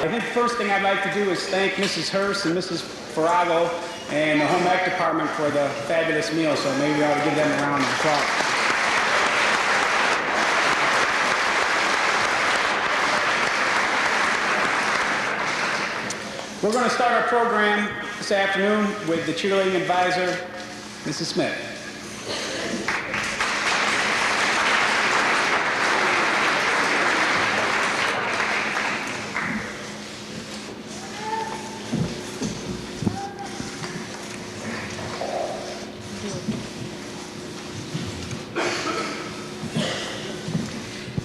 I think the first thing I'd like to do is thank Mrs. Hurst and Mrs. Farago and the home ec department for the fabulous meal, so maybe we ought to give them a round of applause. We're going to start our program this afternoon with the cheerleading advisor, Mrs. Smith.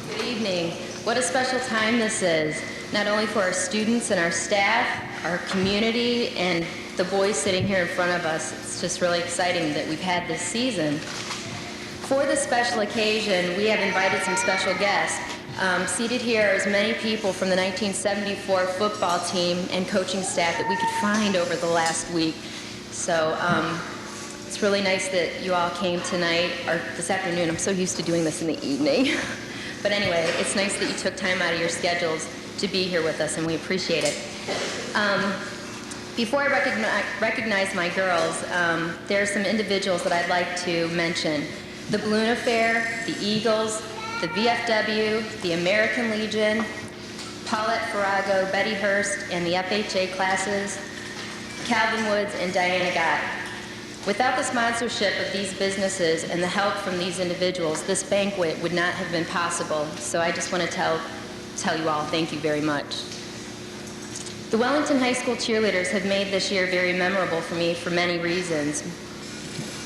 Good evening. What a special time this is, not only for our students and our staff, our community, and the boys sitting here in front of us. It's just really exciting that we've had this season. For this special occasion, we have invited some special guests. Seated here are as many people from the 1974 football team and coaching staff that we could find over the last week. So it's really nice that you all came tonight, or this afternoon. I'm so used to doing this in the evening. But anyway, it's nice that you took time out of your schedules to be here with us, and we appreciate it. Before I recognize my girls, there are some individuals that I'd like to mention. The Balloon Affair, the Eagles, the VFW, the American Legion, Paulette Farago, Betty Hurst, and the FHA classes, Calvin Woods, and Diana Gott. Without the sponsorship of these businesses and the help from these individuals, this banquet would not have been possible. So I just want to tell you all thank you very much. The Wellington High School cheerleaders have made this year very memorable for me for many reasons.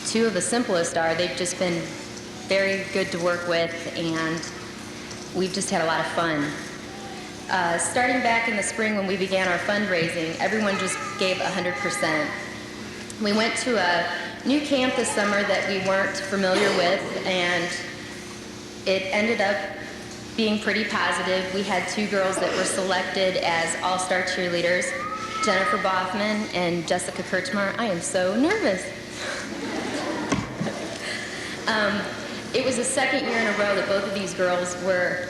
Two of the simplest are they've just been very good to work with, and we've just had a lot of fun. Starting back in the spring when we began our fundraising, everyone just gave 100%. We went to a new camp this summer that we weren't familiar with, and it ended up being pretty positive. We had two girls that were selected as all-star cheerleaders, Jennifer Boffman and Jessica Kirchmar. I am so nervous. It was the second year in a row that both of these girls were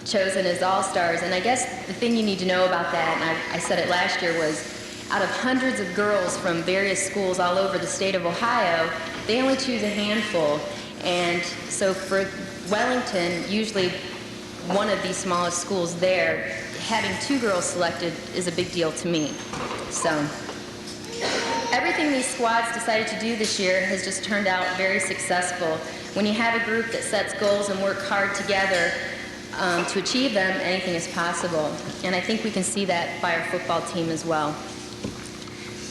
chosen as all-stars, and I guess the thing you need to know about that, and I said it last year, was out of hundreds of girls from various schools all over the state of Ohio, they only choose a handful. And so for Wellington, usually one of these smallest schools there, having two girls selected is a big deal to me. So everything these squads decided to do this year has just turned out very successful. When you have a group that sets goals and work hard together to achieve them, anything is possible. And I think we can see that by our football team as well.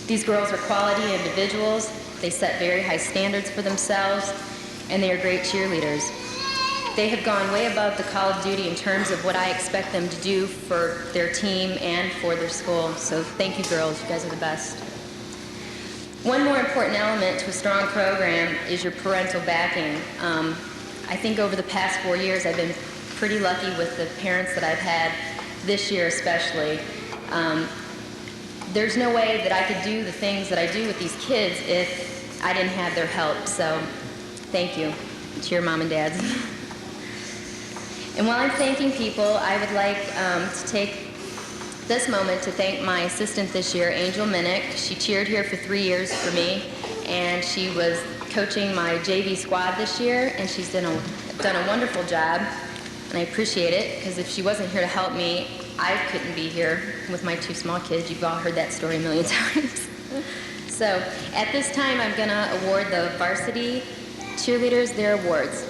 These girls are quality individuals. They set very high standards for themselves, and they are great cheerleaders. They have gone way above the call of duty in terms of what I expect them to do for their team and for their school. So thank you, girls. You guys are the best. One more important element to a strong program is your parental backing. I think over the past 4 years, I've been pretty lucky with the parents that I've had, this year especially. There's no way that I could do the things that I do with these kids if I didn't have their help. So thank you to your mom and dads. And while I'm thanking people, I would like to take this moment to thank my assistant this year, Angel Minnick. She cheered here for 3 years for me, and she was coaching my JV squad this year, and she's done a wonderful job, and I appreciate it, because if she wasn't here to help me, I couldn't be here with my two small kids. You've all heard that story a million times. So at this time, I'm going to award the varsity cheerleaders their awards.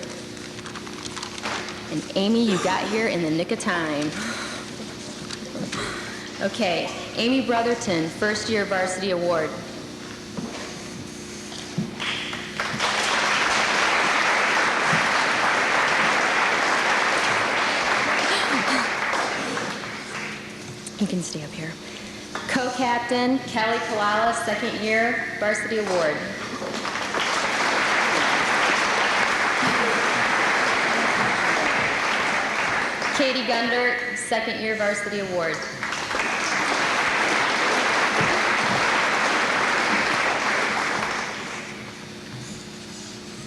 And Amy, you got here in the nick of time. Okay, Amy Brotherton, first year varsity award. You can stay up here. Co-captain, Kelly Kalala, second year varsity award. Katie Gundert, second year varsity award.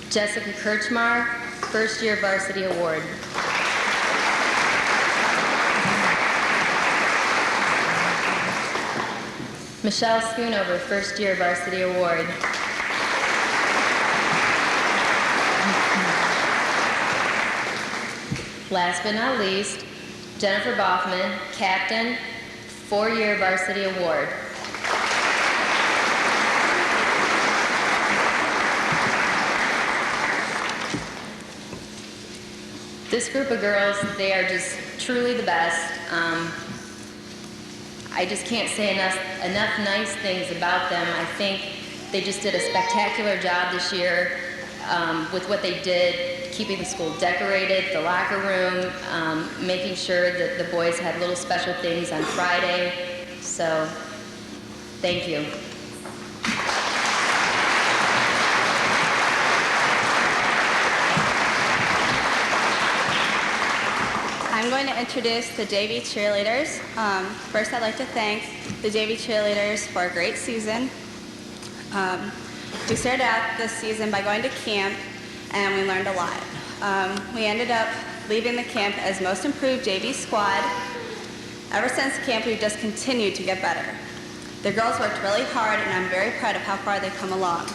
Jessica Kirchmar, first year varsity award. Michelle Schoonover, first year varsity award. Last but not least, Jennifer Boffman, captain, 4-year varsity award. This group of girls, they are just truly the best. I just can't say enough nice things about them. I think they just did a spectacular job this year with what they did, keeping the school decorated, the locker room, making sure that the boys had little special things on Friday. So, thank you. I'm going to introduce the JV cheerleaders. First, I'd like to thank the JV cheerleaders for a great season. We started out this season by going to camp, and we learned a lot. We ended up leaving the camp as most improved JV squad. Ever since camp, we've just continued to get better. The girls worked really hard, and I'm very proud of how far they've come along.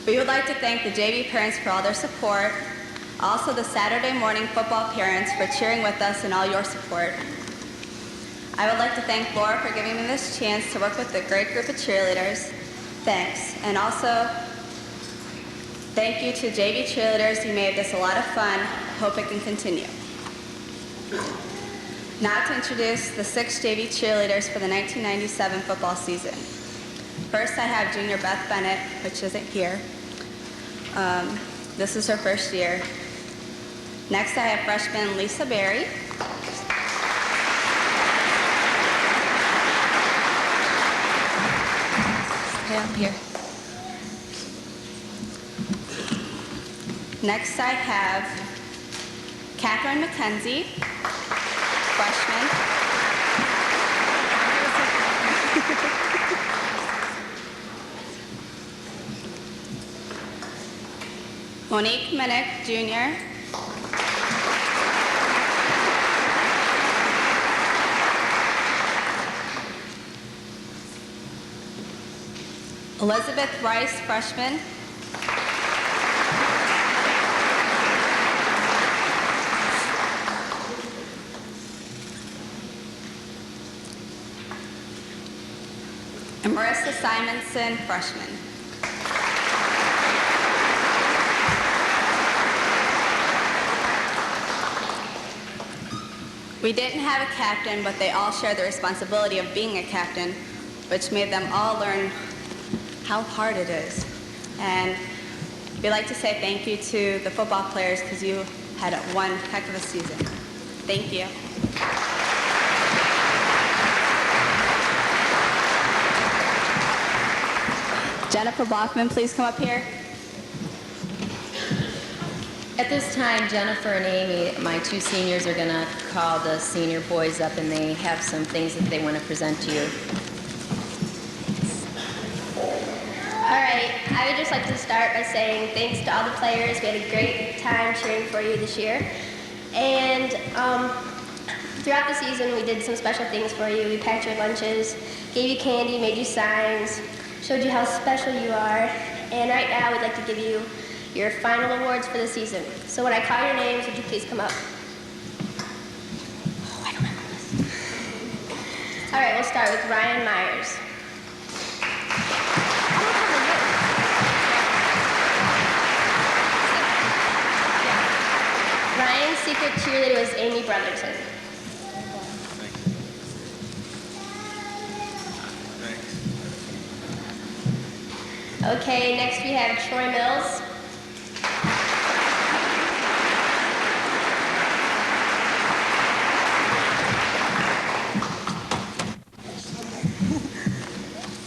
We would like to thank the JV parents for all their support, also the Saturday morning football parents for cheering with us and all your support. I would like to thank Laura for giving me this chance to work with a great group of cheerleaders. Thanks. And also, thank you to JV cheerleaders. You made this a lot of fun. Hope it can continue. Now to introduce the 6 JV cheerleaders for the 1997 football season. First, I have junior Beth Bennett, which isn't here. This is her first year. Next, I have freshman Lisa Berry. Stay up here. Next, I have Catherine McKenzie, freshman. Monique Minnick, junior. Elizabeth Rice, freshman. And Marissa Simonson, freshman. We didn't have a captain, but they all shared the responsibility of being a captain, which made them all learn how hard it is. And we'd like to say thank you to the football players because you had one heck of a season. Thank you. Jennifer Blockman, please come up here. At this time, Jennifer and Amy, my 2 seniors, are going to call the senior boys up, and they have some things that they want to present to you. All right, I would just like to start by saying thanks to all the players. We had a great time cheering for you this year. And throughout the season, we did some special things for you. We packed your lunches, gave you candy, made you signs, showed you how special you are. And right now, we'd like to give you your final awards for the season. So when I call your names, would you please come up? Oh, I don't remember this. All right, we'll start with Ryan Myers. Ryan's secret cheerleader was Amy Brotherton. Okay, next we have Troy Mills.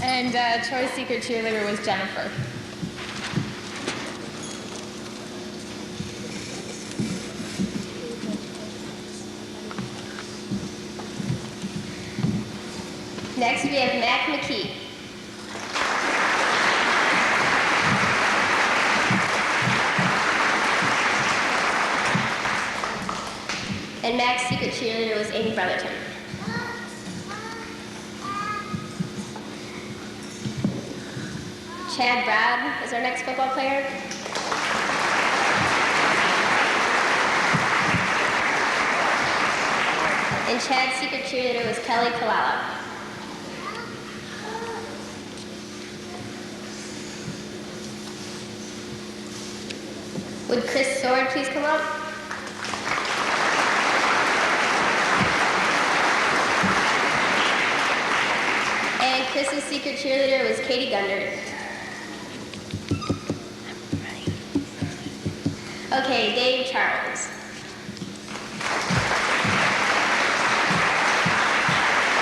And Troy's secret cheerleader was Jennifer. Next we have Mac McKee. And Mac's secret cheerleader was Amy Brotherton. Chad Brown is our next football player. And Chad's secret cheerleader was Kelly Kalala. Would Chris Sword please come up? And Chris's secret cheerleader was Katie Gunder. Okay, Dave Charles.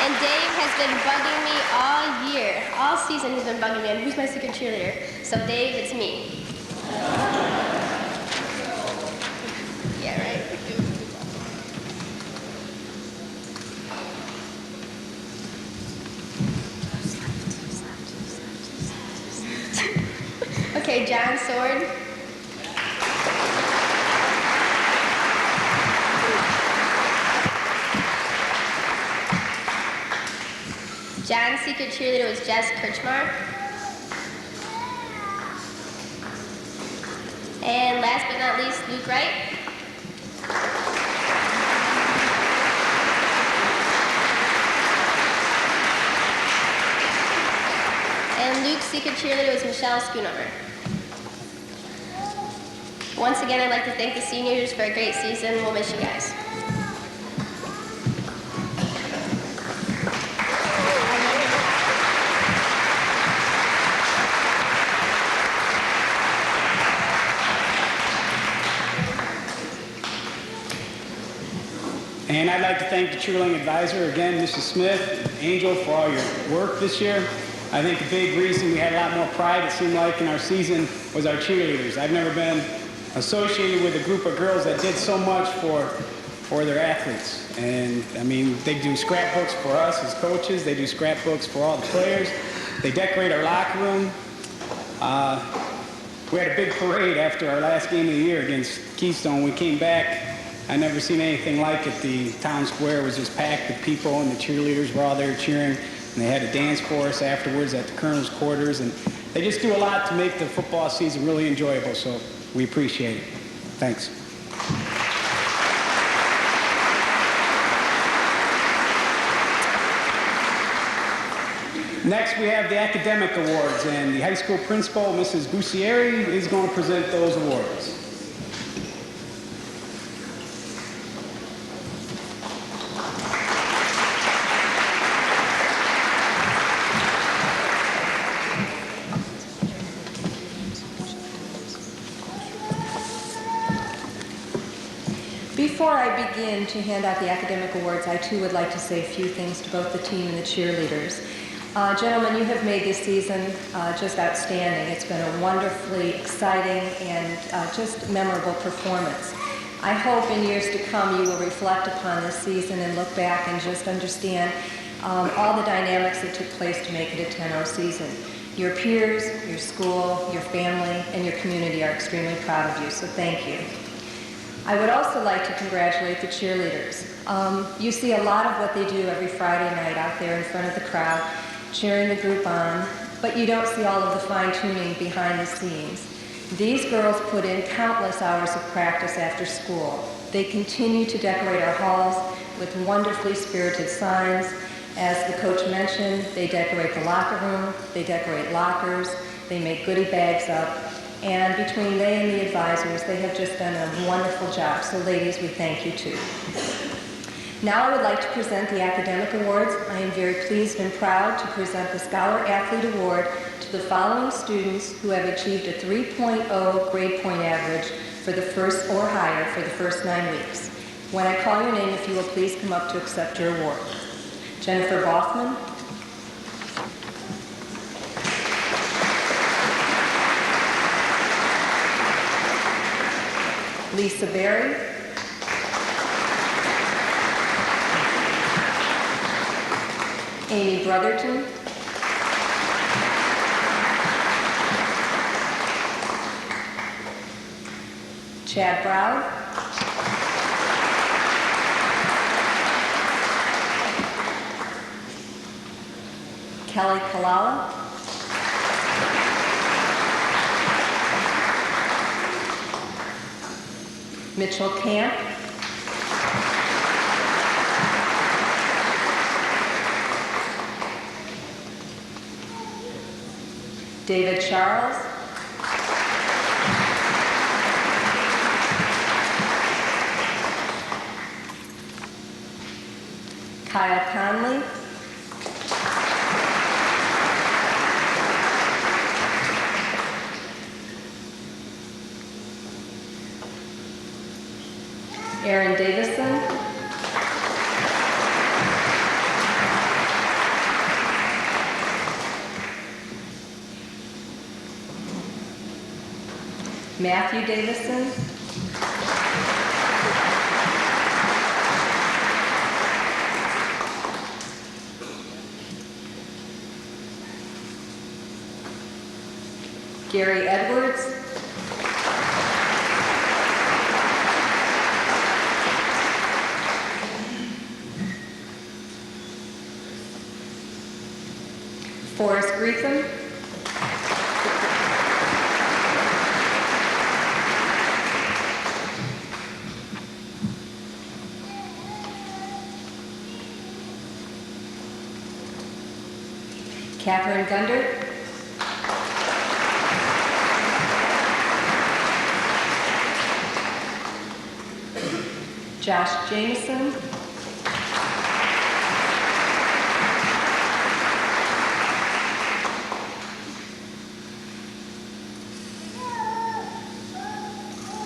And Dave has been bugging me all year. All season he's been bugging me. And who's my secret cheerleader? So Dave, it's me. Yeah, right? Okay, John Sword. John's secret cheerleader was Jess Kirchmar. And last but not least, Luke Wright. And Luke's secret cheerleader was Michelle Schoonover. Once again, I'd like to thank the seniors for a great season. We'll miss you guys. And I'd like to thank the cheerleading advisor again, Mrs. Smith, and Angel, for all your work this year. I think the big reason we had a lot more pride, it seemed like, in our season was our cheerleaders. I've never been associated with a group of girls that did so much for their athletes. And I mean, they do scrapbooks for us as coaches. They do scrapbooks for all the players. They decorate our locker room. We had a big parade after our last game of the year against Keystone. We came back. I never seen anything like it. The town square was just packed with people, and the cheerleaders were all there cheering. And they had a dance for us afterwards at the colonel's quarters. And they just do a lot to make the football season really enjoyable. So we appreciate it. Thanks. Next, we have the academic awards, and the high school principal, Mrs. Bussieri, is going to present those awards. Before I begin to hand out the academic awards, I too would like to say a few things to both the team and the cheerleaders. Gentlemen, you have made this season just outstanding. It's been a wonderfully exciting and just memorable performance. I hope in years to come you will reflect upon this season and look back and just understand all the dynamics that took place to make it a 10-0 season. Your peers, your school, your family, and your community are extremely proud of you, so thank you. I would also like to congratulate the cheerleaders. You see a lot of what they do every Friday night out there in front of the crowd, cheering the group on, but you don't see all of the fine-tuning behind the scenes. These girls put in countless hours of practice after school. They continue to decorate our halls with wonderfully spirited signs. As the coach mentioned, they decorate the locker room, they decorate lockers, they make goodie bags up, and between they and the advisors, they have just done a wonderful job. So ladies, we thank you too. Now I would like to present the academic awards. I am very pleased and proud to present the Scholar Athlete Award to the following students who have achieved a 3.0 grade point average for the first or higher for the first 9 weeks. When I call your name, if you will please come up to accept your award. Jennifer Boffman, Lisa Berry, Amy Brotherton, Chad Brown, Kelly Kalala, Mitchell Camp. David Charles. Kyle Conley. Aaron Davison. Matthew Davison. Gary Edwards. Forrest Greetham. Catherine Gundert. Josh Jameson.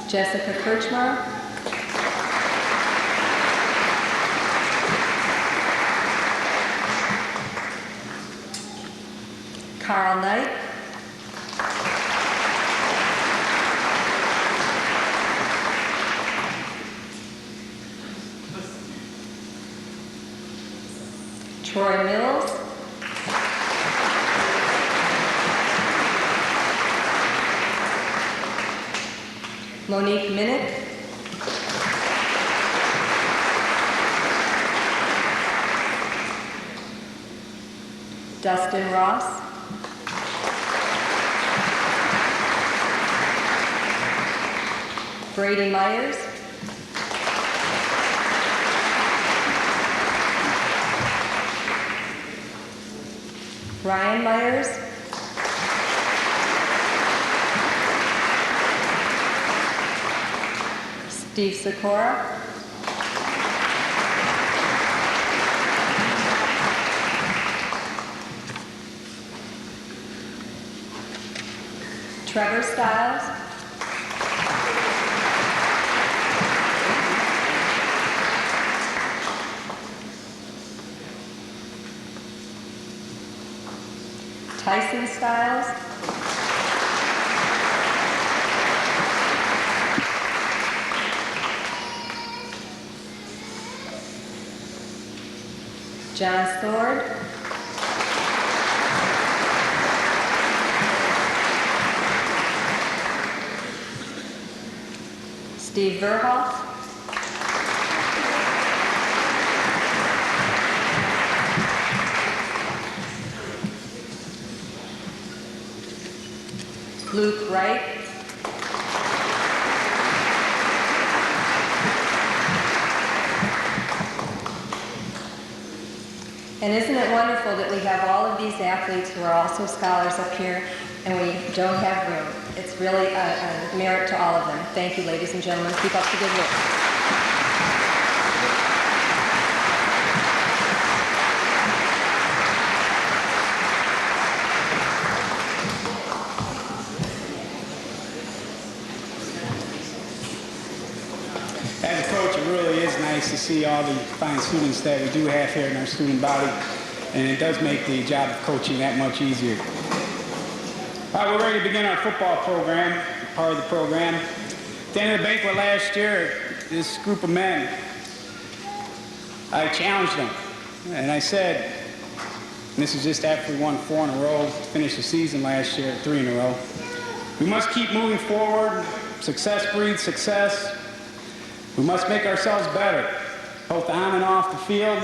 Jessica Kirchmar. Carl Knight. Troy Mills. Monique Minnick. Dustin Ross. Brady Myers. Ryan Myers. Steve Sikora. Trevor Stiles. Tyson Stiles. John Sword. Steve Verhoff. Luke Wright. And isn't it wonderful that we have all of these athletes who are also scholars up here and we don't have room? It's really a merit to all of them. Thank you, ladies and gentlemen. Keep up the good work. As a coach, it really is nice to see all the fine students that we do have here in our student body, and it does make the job of coaching that much easier. All right, we're ready to begin our football program, part of the program. At the end of the banquet last year, this group of men, I challenged them, and I said, and this is just after we won 4 in a row, finished the season last year, 3 in a row, we must keep moving forward. Success breeds success. We must make ourselves better, both on and off the field.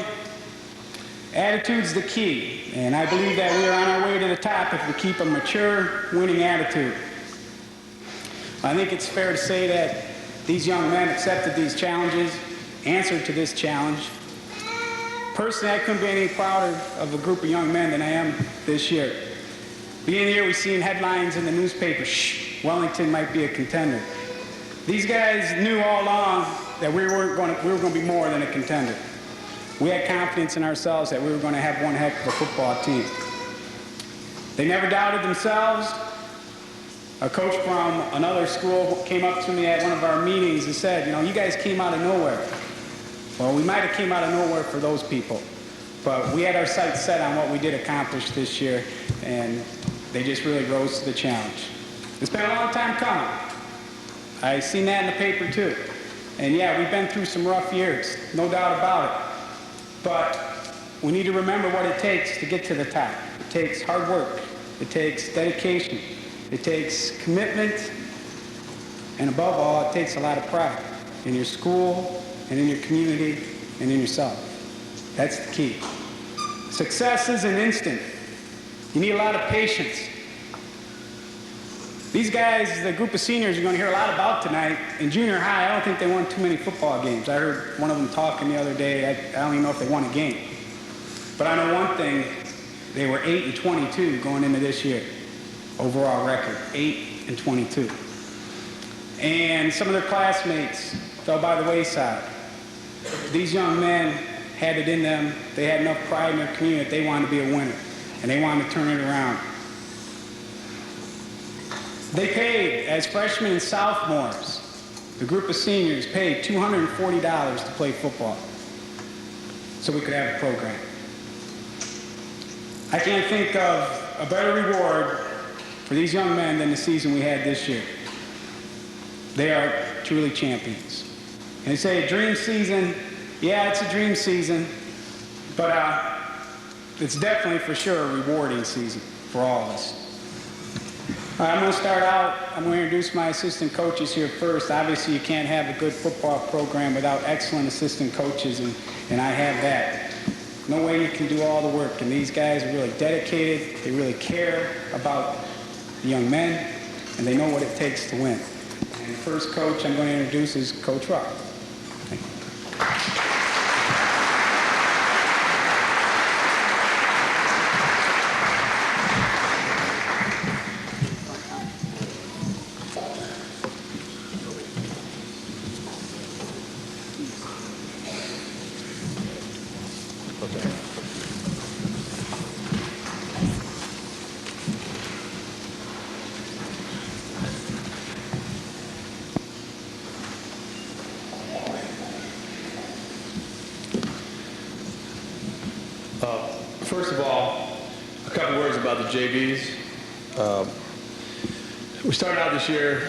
Attitude's the key, and I believe that we are on our way to the top if we keep a mature, winning attitude. I think it's fair to say that these young men accepted these challenges, answered to this challenge. Personally, I couldn't be any prouder of a group of young men than I am this year. Beginning of the year, we've seen headlines in the newspaper, Wellington might be a contender. These guys knew all along that we were going to be more than a contender. We had confidence in ourselves that we were going to have one heck of a football team. They never doubted themselves. A coach from another school came up to me at one of our meetings and said, you know, you guys came out of nowhere. Well, we might have came out of nowhere for those people, but we had our sights set on what we did accomplish this year, and they just really rose to the challenge. It's been a long time coming. I've seen that in the paper too. And yeah, we've been through some rough years, no doubt about it. But we need to remember what it takes to get to the top. It takes hard work. It takes dedication. It takes commitment. And above all, it takes a lot of pride in your school and in your community and in yourself. That's the key. Success isn't instant. You need a lot of patience. These guys, the group of seniors you're going to hear a lot about tonight, in junior high, I don't think they won too many football games. I heard one of them talking the other day. I don't even know if they won a game. But I know one thing, they were 8-22 going into this year. Overall record, 8-22. And some of their classmates fell by the wayside. These young men had it in them. They had enough pride in their community that they wanted to be a winner, and they wanted to turn it around. They paid, as freshmen and sophomores, the group of seniors paid $240 to play football so we could have a program. I can't think of a better reward for these young men than the season we had this year. They are truly champions. And they say a dream season, yeah, it's a dream season, but it's definitely for sure a rewarding season for all of us. I'm going to start out, I'm going to introduce my assistant coaches here first. Obviously, you can't have a good football program without excellent assistant coaches, and I have that. No way you can do all the work, and these guys are really dedicated. They really care about the young men, and they know what it takes to win. And the first coach I'm going to introduce is Coach Rock. Thank you. First of all, a couple words about the JVs. We started out this year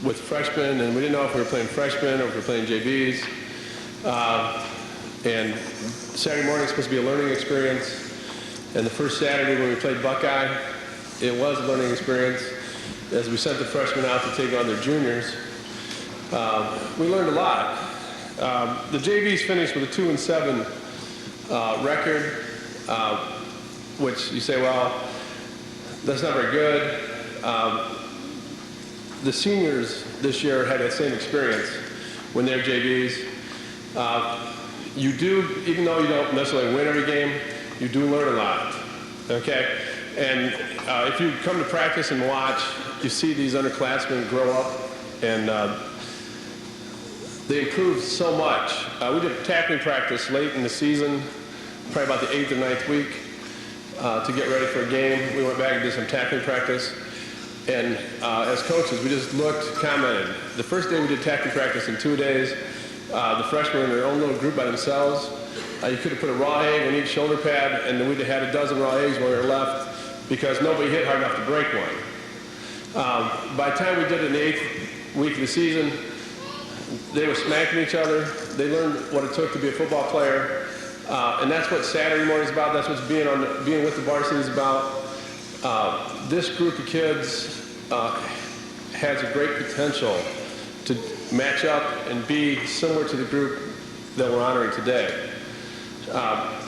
with freshmen, and we didn't know if we were playing freshmen or if we were playing JVs. And Saturday morning is supposed to be a learning experience. And the first Saturday when we played Buckeye, it was a learning experience. As we sent the freshmen out to take on their juniors, we learned a lot. The JVs finished with a 2-7 record, which you say, well, that's not very good. The seniors this year had that same experience when they're JVs. You do, even though you don't necessarily win every game, you do learn a lot, okay? And if you come to practice and watch, you see these underclassmen grow up, and they improved so much. We did tackling practice late in the season, probably about the 8th or 9th week, to get ready for a game. We went back and did some tackling practice. And as coaches, we just looked, commented. The first day we did tackling practice in 2 days, the freshmen were in their own little group by themselves. You could have put a raw egg on each shoulder pad, and then we'd have had a dozen raw eggs when we were left because nobody hit hard enough to break one. By the time we did it in the 8th week of the season, they were smacking each other. They learned what it took to be a football player. And that's what Saturday morning is about. That's what being with the varsity is about. This group of kids has a great potential to match up and be similar to the group that we're honoring today.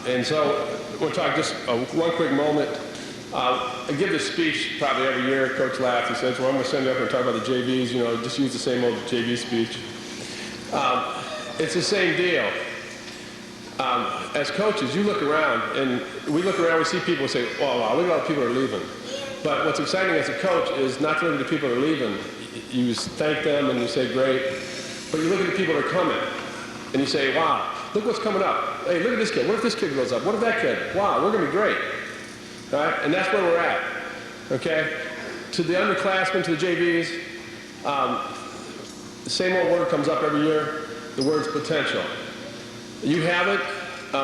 And so we'll talk just one quick moment I give this speech probably every year. Coach laughs. He says, well, I'm going to send you up and talk about the JVs, you know, just use the same old JV speech. It's the same deal. As coaches, you look around, and we look around, we see people and say, oh, wow, look at all the people that are leaving. But what's exciting as a coach is not to look at the people that are leaving. You thank them and you say, great. But you look at the people that are coming, and you say, wow, look what's coming up. Hey, look at this kid. What if this kid goes up? What if that kid? Wow, we're going to be great. All right? And that's where we're at. Okay? To the underclassmen, to the JVs, the same old word comes up every year. The word's potential. You have it.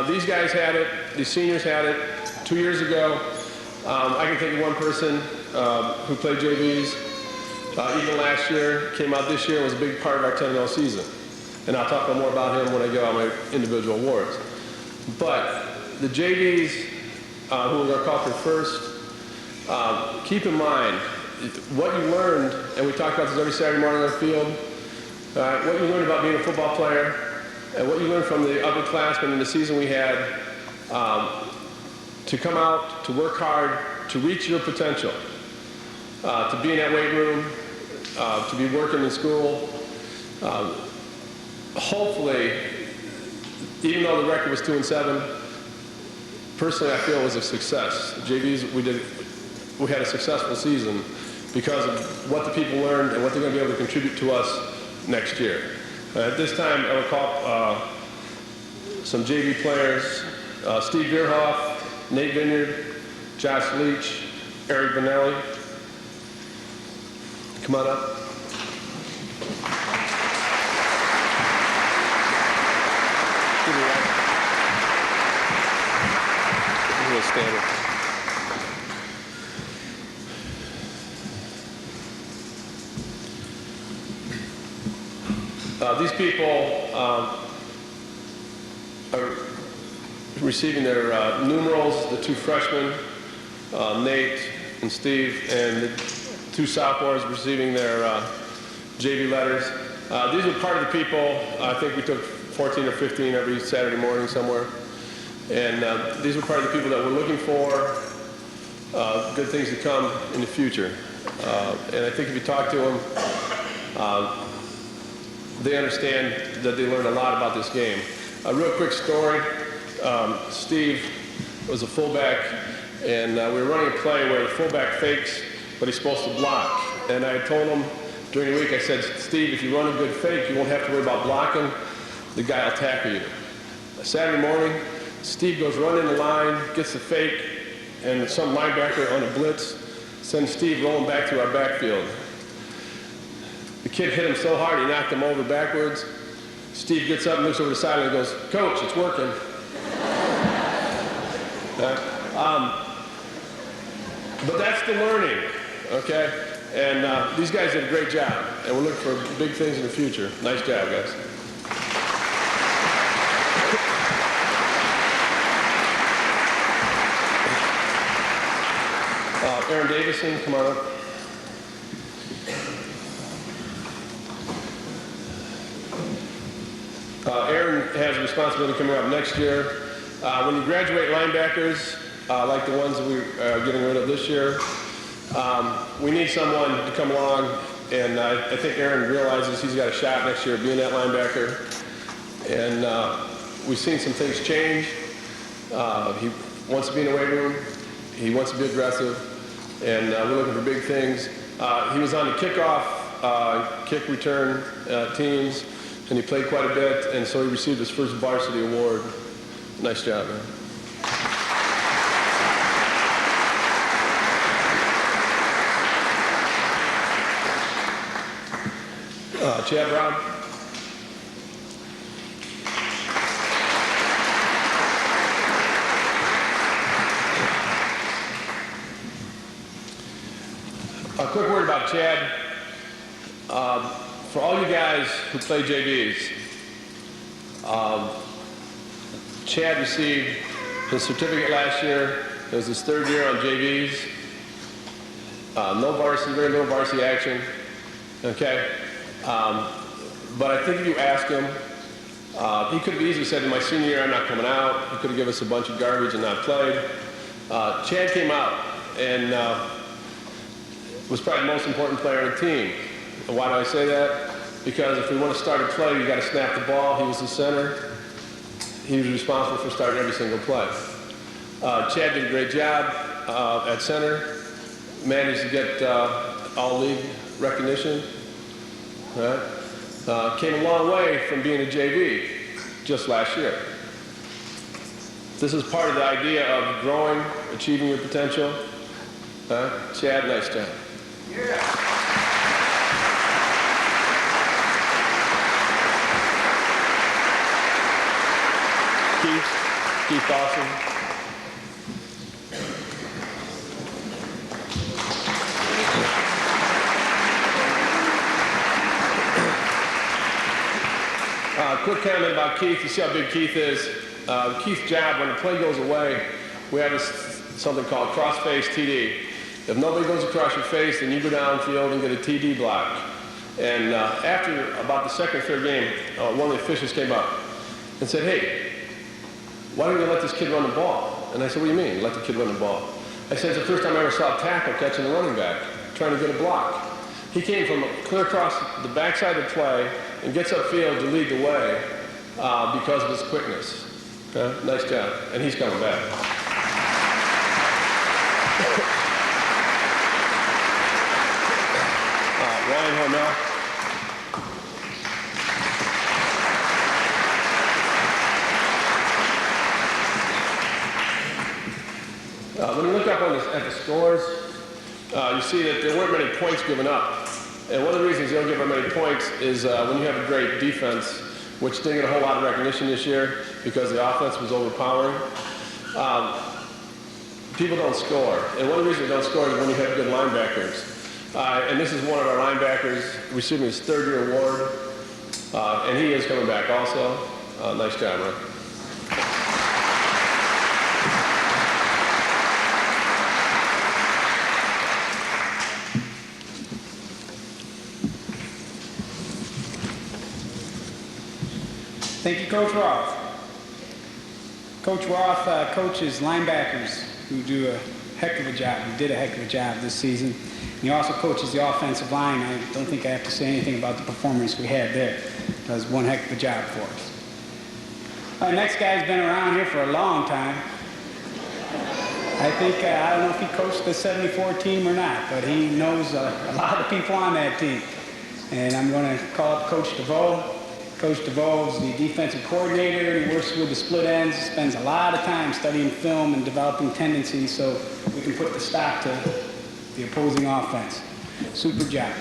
These guys had it. These seniors had it 2 years ago. I can think of one person who played JVs even last year, came out this year, and was a big part of our 10-0 season. And I'll talk more about him when I go on my individual awards. But the JVs who are going to call for first, keep in mind what you learned, and we talk about this every Saturday morning on the field, what you learned about being a football player, and what you learned from the upperclassmen in the season we had, to come out, to work hard, to reach your potential, to be in that weight room, to be working in school. Hopefully, even though the record was 2-7, personally I feel it was a success. The JVs, we had a successful season because of what the people learned and what they're going to be able to contribute to us next year. At this time, I will call some JV players, Steve Bierhoff, Nate Vineyard, Josh Leach, Eric Benelli. Come on up. Stand up. These people are receiving their numerals, the two freshmen, Nate and Steve, and the two sophomores receiving their JV letters. These are part of the people, I think we took 14 or 15 every Saturday morning somewhere. And these were part of the people that we're looking for good things to come in the future. And I think if you talk to them, they understand that they learned a lot about this game. A real quick story. Steve was a fullback, and we were running a play where the fullback fakes, but he's supposed to block. And I told him during the week, I said, Steve, if you run a good fake, you won't have to worry about blocking. The guy will tackle you. Saturday morning, Steve goes running the line, gets the fake, and some linebacker on a blitz sends Steve rolling back to our backfield. The kid hit him so hard he knocked him over backwards. Steve gets up and looks over the side and goes, Coach, it's working. But that's the learning, okay? And these guys did a great job, and we're looking for big things in the future. Nice job, guys. Aaron Davison, come on up. Aaron has responsibility coming up next year. When you graduate linebackers, like the ones that we are getting rid of this year, we need someone to come along, and I think Aaron realizes he's got a shot next year of being that linebacker. And we've seen some things change. He wants to be in the weight room. He wants to be aggressive. And we're looking for big things. He was on the kickoff, kick return teams, and he played quite a bit, and so he received his first varsity award. Nice job, man. Chad Brown. A quick word about Chad. For all you guys who play JVs, Chad received his certificate last year. It was his third year on JVs. No varsity, very little varsity action. Okay? But I think if you ask him, he could have easily said, in my senior year, I'm not coming out. He could have given us a bunch of garbage and not played. Chad came out, and was probably the most important player on the team. And why do I say that? Because if we want to start a play, you got to snap the ball. He was the center. He was responsible for starting every single play. Chad did a great job at center. Managed to get all-league recognition. Right? Came a long way from being a JV just last year. This is part of the idea of growing, achieving your potential. Chad, nice job. Yeah. Keith Dawson. Quick comment about Keith. You see how big Keith is. Keith's job, when the play goes away, we have something called cross-face TD. If nobody goes across your face, then you go downfield and get a TD block. And after about the second or third game, one of the officials came up and said, hey, why don't you let this kid run the ball? And I said, what do you mean, let the kid run the ball? I said, it's the first time I ever saw a tackle catching a running back, trying to get a block. He came from clear across the backside of the play and gets upfield to lead the way because of his quickness. Nice job. And he's coming back. Ryan Hormel. When you look up at the scores, you see that there weren't many points given up. And one of the reasons they don't give very many points is when you have a great defense, which didn't get a whole lot of recognition this year because the offense was overpowering. People don't score. And one of the reasons they don't score is when you have good linebackers. And this is one of our linebackers receiving his third-year award. And he is coming back also. Nice job, Ron. Thank you, Coach Roth. Coach Roth coaches linebackers who do a heck of a job, who did a heck of a job this season. And he also coaches the offensive line. I don't think I have to say anything about the performance we had there. Does one heck of a job for us. Our next guy's been around here for a long time. I think, I don't know if he coached the 74 team or not, but he knows a lot of people on that team. And I'm going to call up Coach DeVoe. Coach DeVoe is the defensive coordinator. He works with the split ends, spends a lot of time studying film and developing tendencies so we can put the stop to the opposing offense. Super job.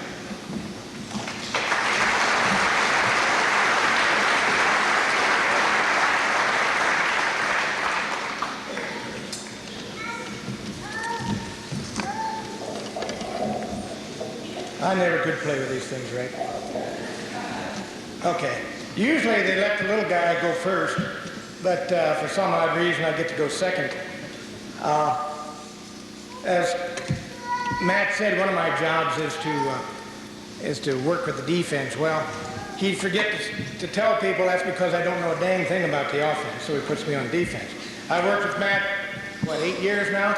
I never could play with these things, right? Okay. Usually they let the little guy go first, but for some odd reason I get to go second. As Matt said, one of my jobs is to work with the defense. Well, he'd forget to tell people that's because I don't know a dang thing about the offense, so he puts me on defense. I worked with Matt, 8 years now?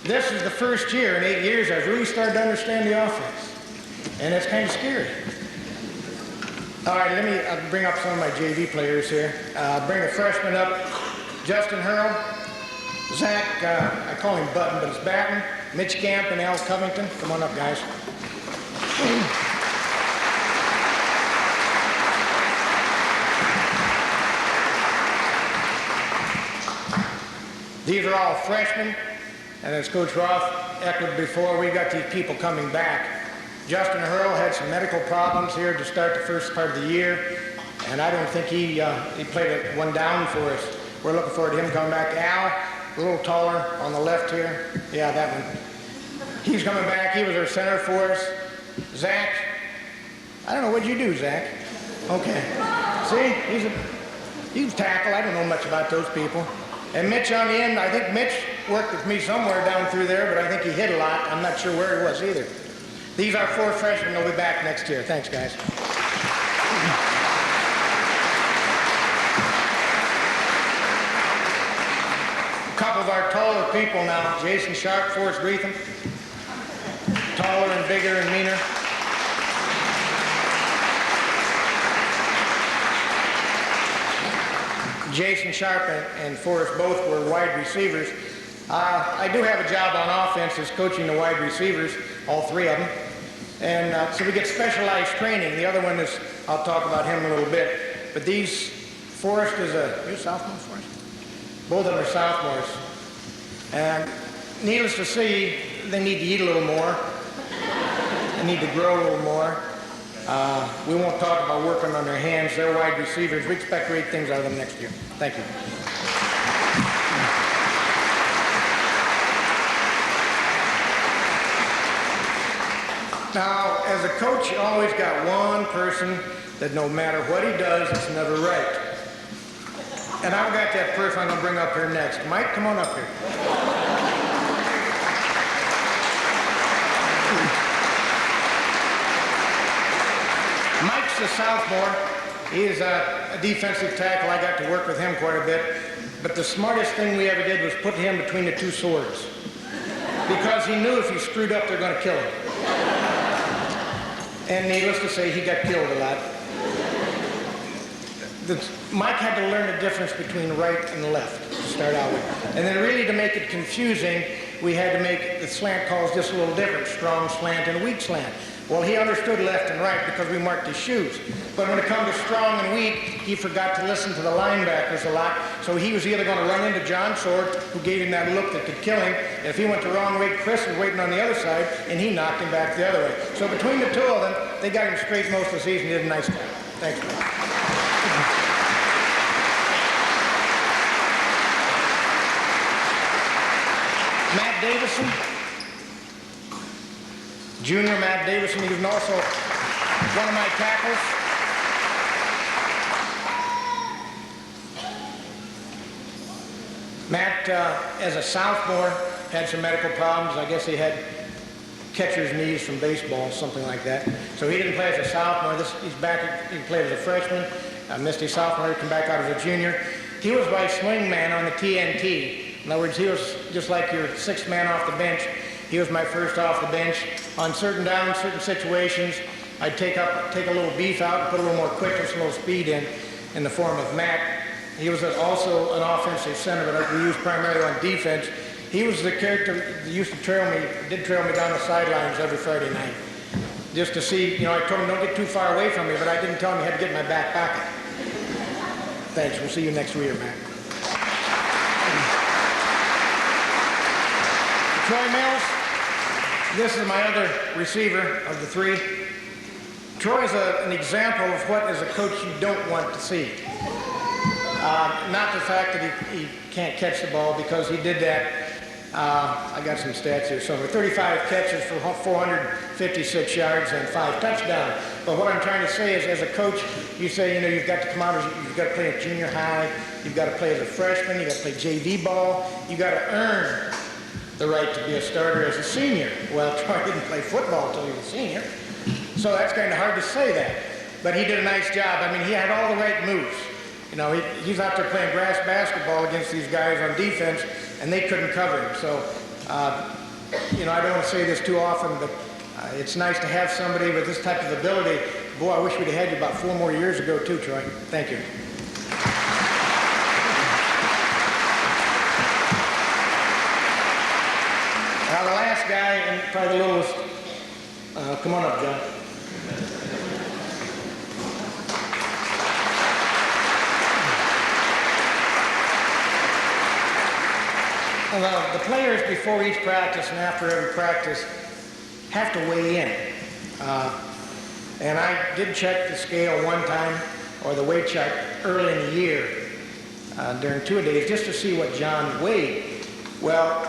This is the first year in 8 years I've really started to understand the offense, and it's kind of scary. All right, let me bring up some of my JV players here. Bring the freshman up, Justin Hurl, Zach, I call him Button, but it's Batten, Mitch Camp, and Al Covington. Come on up, guys. These are all freshmen, and as Coach Roth echoed before, we got these people coming back. Justin Hurl had some medical problems here to start the first part of the year, and I don't think he played one down for us. We're looking forward to him coming back. Al, a little taller on the left here. Yeah, that one. He's coming back. He was our center for us. Zach, I don't know, what'd you do, Zach? Okay. See, he's tackle. I don't know much about those people. And Mitch on the end, I think Mitch worked with me somewhere down through there, but I think he hit a lot. I'm not sure where he was either. These are 4 freshmen. They'll be back next year. Thanks, guys. A couple of our taller people now. Jason Sharp, Forrest Greetham. Taller and bigger and meaner. Jason Sharp and Forrest both were wide receivers. I do have a job on offense as coaching the wide receivers, all three of them. And so we get specialized training. The other one is, I'll talk about him a little bit. But these, Forrest is you're a sophomore, Forrest? Both of them are sophomores. And needless to say, they need to eat a little more. They need to grow a little more. We won't talk about working on their hands. They're wide receivers. We expect great things out of them next year. Thank you. Now, as a coach, you always got one person that no matter what he does, it's never right. And I've got that person I'm going to bring up here next. Mike, come on up here. Mike's a sophomore. He's a defensive tackle. I got to work with him quite a bit. But the smartest thing we ever did was put him between the two swords. Because he knew if he screwed up, they're going to kill him. And needless to say, he got killed a lot. Mike had to learn the difference between right and left to start out with. And then really to make it confusing, we had to make the slant calls just a little different, strong slant and weak slant. Well, he understood left and right because we marked his shoes. But when it comes to strong and weak, he forgot to listen to the linebackers a lot. So he was either going to run into John Sword, who gave him that look that could kill him. And if he went the wrong way, Chris was waiting on the other side, and he knocked him back the other way. So between the two of them, they got him straight most of the season. He did a nice job. Thanks, man. Matt Davison. Junior Matt Davison, he was also one of my tackles. Matt, as a sophomore, had some medical problems. I guess he had catcher's knees from baseball, something like that. So he didn't play as a sophomore. He's back, he played as a freshman. Missed his sophomore, come back out as a junior. He was my swing man on the TNT. In other words, he was just like your sixth man off the bench. He was my first off the bench. On certain downs, certain situations, I'd take a little beef out and put a little more quickness, a little speed in the form of Matt. He was also an offensive center, but we used primarily on defense. He was the character that used to trail me down the sidelines every Friday night. Just to see, I told him don't get too far away from me, but I didn't tell him he had to get in my back pocket. Thanks, we'll see you next year, Matt. Troy Mills. This is my other receiver of the three. Troy's an example of what, as a coach, you don't want to see. Not the fact that he can't catch the ball, because he did that. I got some stats here somewhere. 35 catches for 456 yards and 5 touchdowns. But what I'm trying to say is, as a coach, you say, you've got to come out, you've got to play at junior high, you've got to play as a freshman, you've got to play JV ball, you've got to earn the right to be a starter as a senior. Well, Troy didn't play football until he was a senior, so that's kind of hard to say that. But he did a nice job. I mean, he had all the right moves. He's out there playing grass basketball against these guys on defense, and they couldn't cover him. So, I don't want to say this too often, but it's nice to have somebody with this type of ability. Boy, I wish we'd have had you about 4 more years ago too, Troy. Thank you. Now the last guy, and probably the littlest, come on up, John. Well, the players before each practice and after every practice have to weigh in. And I did check the scale one time, or the weight chart, early in the year during 2-a-days, just to see what John weighed. Well,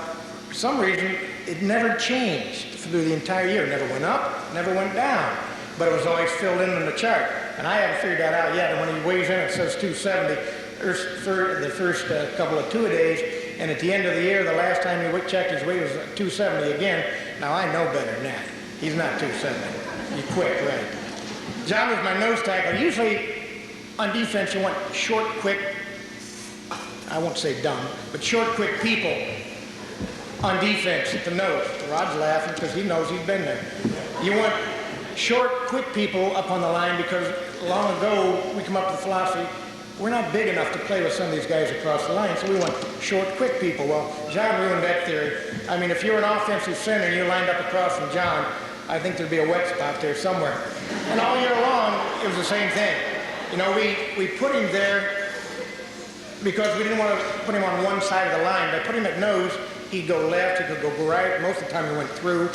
for some reason, it never changed through the entire year. It never went up, never went down, but it was always filled in the chart. And I haven't figured that out yet. And when he weighs in, it says 270 the first couple of 2-a-days. And at the end of the year, the last time he checked his weight was 270 again. Now, I know better than that. He's not 270. You quit, right? John was my nose tackle. Usually, on defense, you want short, quick, I won't say dumb, but short, quick people on defense at the nose. Rod's laughing because he knows he's been there. You want short, quick people up on the line because long ago we come up with the philosophy, we're not big enough to play with some of these guys across the line, so we want short, quick people. Well, John ruined that theory. I mean, if you're an offensive center and you lined up across from John, I think there'd be a wet spot there somewhere. And all year long, it was the same thing. You know, we put him there because we didn't want to put him on one side of the line. By putting him at nose, he'd go left, he could go right. Most of the time he went through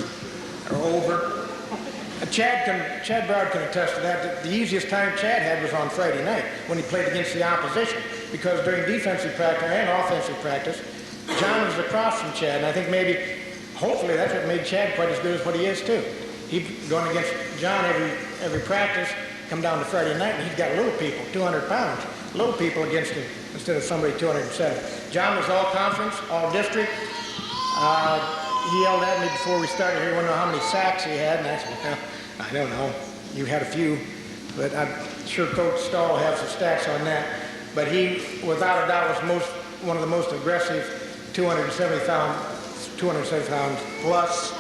or over. Chad Broward can attest to that. The easiest time Chad had was on Friday night when he played against the opposition, because during defensive practice and offensive practice, John was across from Chad, and I think maybe, hopefully, that's what made Chad quite as good as what he is too. He's going against John every practice, come down to Friday night, and he's got little people, 200 pounds, little people against him instead of somebody 207. John was all conference, all district. He yelled at me before we started here. He wanted to know how many sacks he had, and I said, well, I don't know. You had a few, but I'm sure Coach Stahl has the stats on that. But he, without a doubt, was one of the most aggressive 270 pounds plus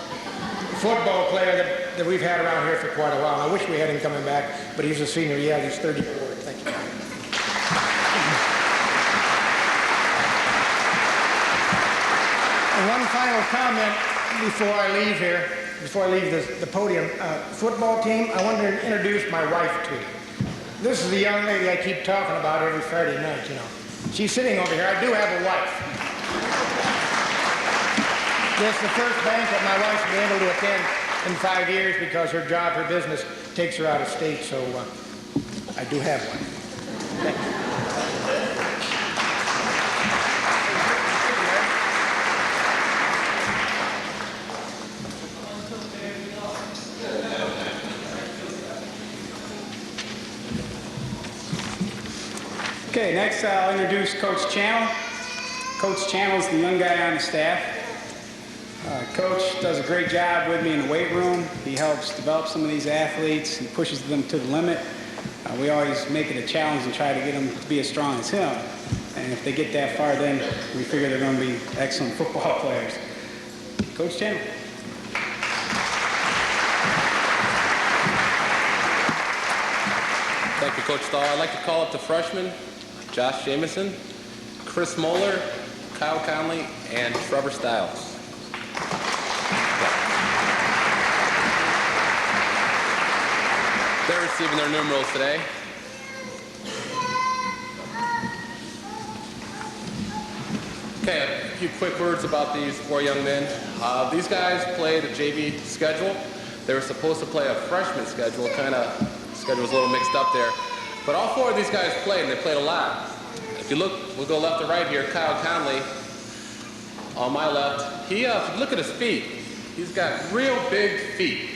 football player that we've had around here for quite a while. I wish we had him coming back, but he's a senior. Yeah, he's 34. Thank you. And one final comment before I leave here, before I leave the podium. Football team, I wanted to introduce my wife to you. This is the young lady I keep talking about every Friday night, you know. She's sitting over here. I do have a wife. This is the first banquet my wife's been able to attend in 5 years because her job, her business, takes her out of state, so I do have one. Thank you. Okay, next I'll introduce Coach Channel. Coach Channel is the young guy on the staff. Coach does a great job with me in the weight room. He helps develop some of these athletes and pushes them to the limit. We always make it a challenge and try to get them to be as strong as him. And if they get that far, then we figure they're going to be excellent football players. Coach Channel. Thank you, Coach Stahl. I'd like to call up the freshmen, Josh Jamison, Chris Moeller, Kyle Conley, and Trevor Stiles. They're receiving their numerals today. Okay, a few quick words about these four young men. These guys played a JV schedule. They were supposed to play a freshman schedule, schedule was a little mixed up there. But all four of these guys played, and they played a lot. If you look, we'll go left to right here. Kyle Conley on my left. If you look at his feet, he's got real big feet.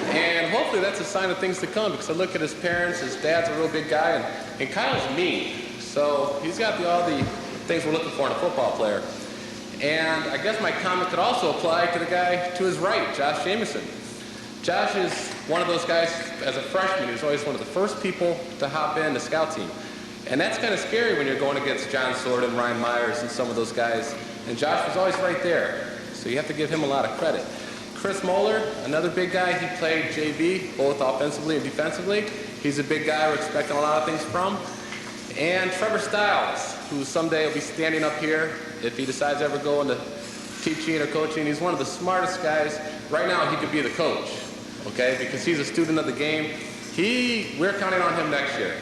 And hopefully that's a sign of things to come, because I look at his parents, his dad's a real big guy, and Kyle's mean. So he's got all the things we're looking for in a football player. And I guess my comment could also apply to the guy to his right, Josh Jamison. Josh is one of those guys, as a freshman, who's always one of the first people to hop in the scout team. And that's kind of scary when you're going against John Sorden, Ryan Myers, and some of those guys. And Josh was always right there. So you have to give him a lot of credit. Chris Moeller, another big guy. He played JV, both offensively and defensively. He's a big guy we're expecting a lot of things from. And Trevor Stiles, who someday will be standing up here if he decides to ever go into teaching or coaching. He's one of the smartest guys. Right now, he could be the coach, okay, because he's a student of the game. We're counting on him next year,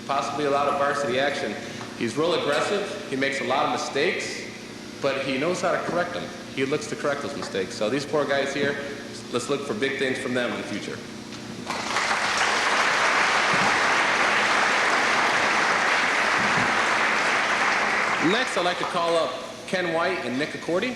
possibly a lot of varsity action. He's real aggressive. He makes a lot of mistakes, but he knows how to correct them. He looks to correct those mistakes. So these four guys here, let's look for big things from them in the future. Next, I'd like to call up Ken White and Nick Accordi.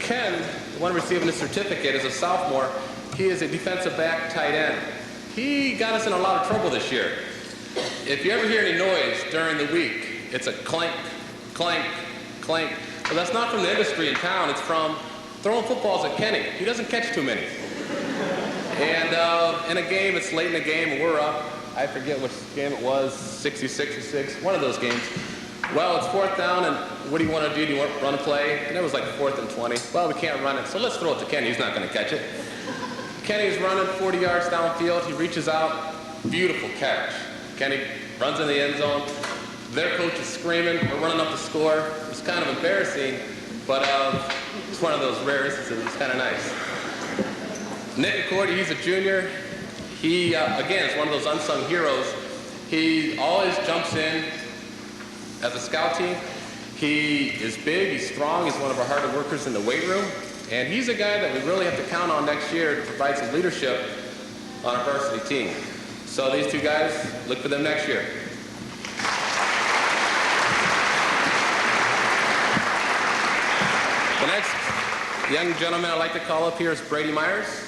Ken, the one receiving the certificate, is a sophomore. He is a defensive back tight end. He got us in a lot of trouble this year. If you ever hear any noise during the week, it's a clank, clank, clank. But that's not from the industry in town. It's from throwing footballs at Kenny. He doesn't catch too many. And in a game, it's late in the game, and we're up. I forget which game it was, 60-66, one of those games. Well, it's 4th down, and what do you want to do? Do you want to run a play? And it was like 4th and 20. Well, we can't run it, so let's throw it to Kenny. He's not going to catch it. Kenny's running 40 yards downfield. He reaches out. Beautiful catch. Kenny runs in the end zone. Their coach is screaming. We're running up the score. It was kind of embarrassing, but it's one of those rare instances. It's kind of nice. Nick McCourty, he's a junior. He, again, is one of those unsung heroes. He always jumps in as a scout team. He is big, he's strong, he's one of our harder workers in the weight room, and he's a guy that we really have to count on next year to provide some leadership on our varsity team. So these two guys, look for them next year. The next young gentleman I'd like to call up here is Brady Myers.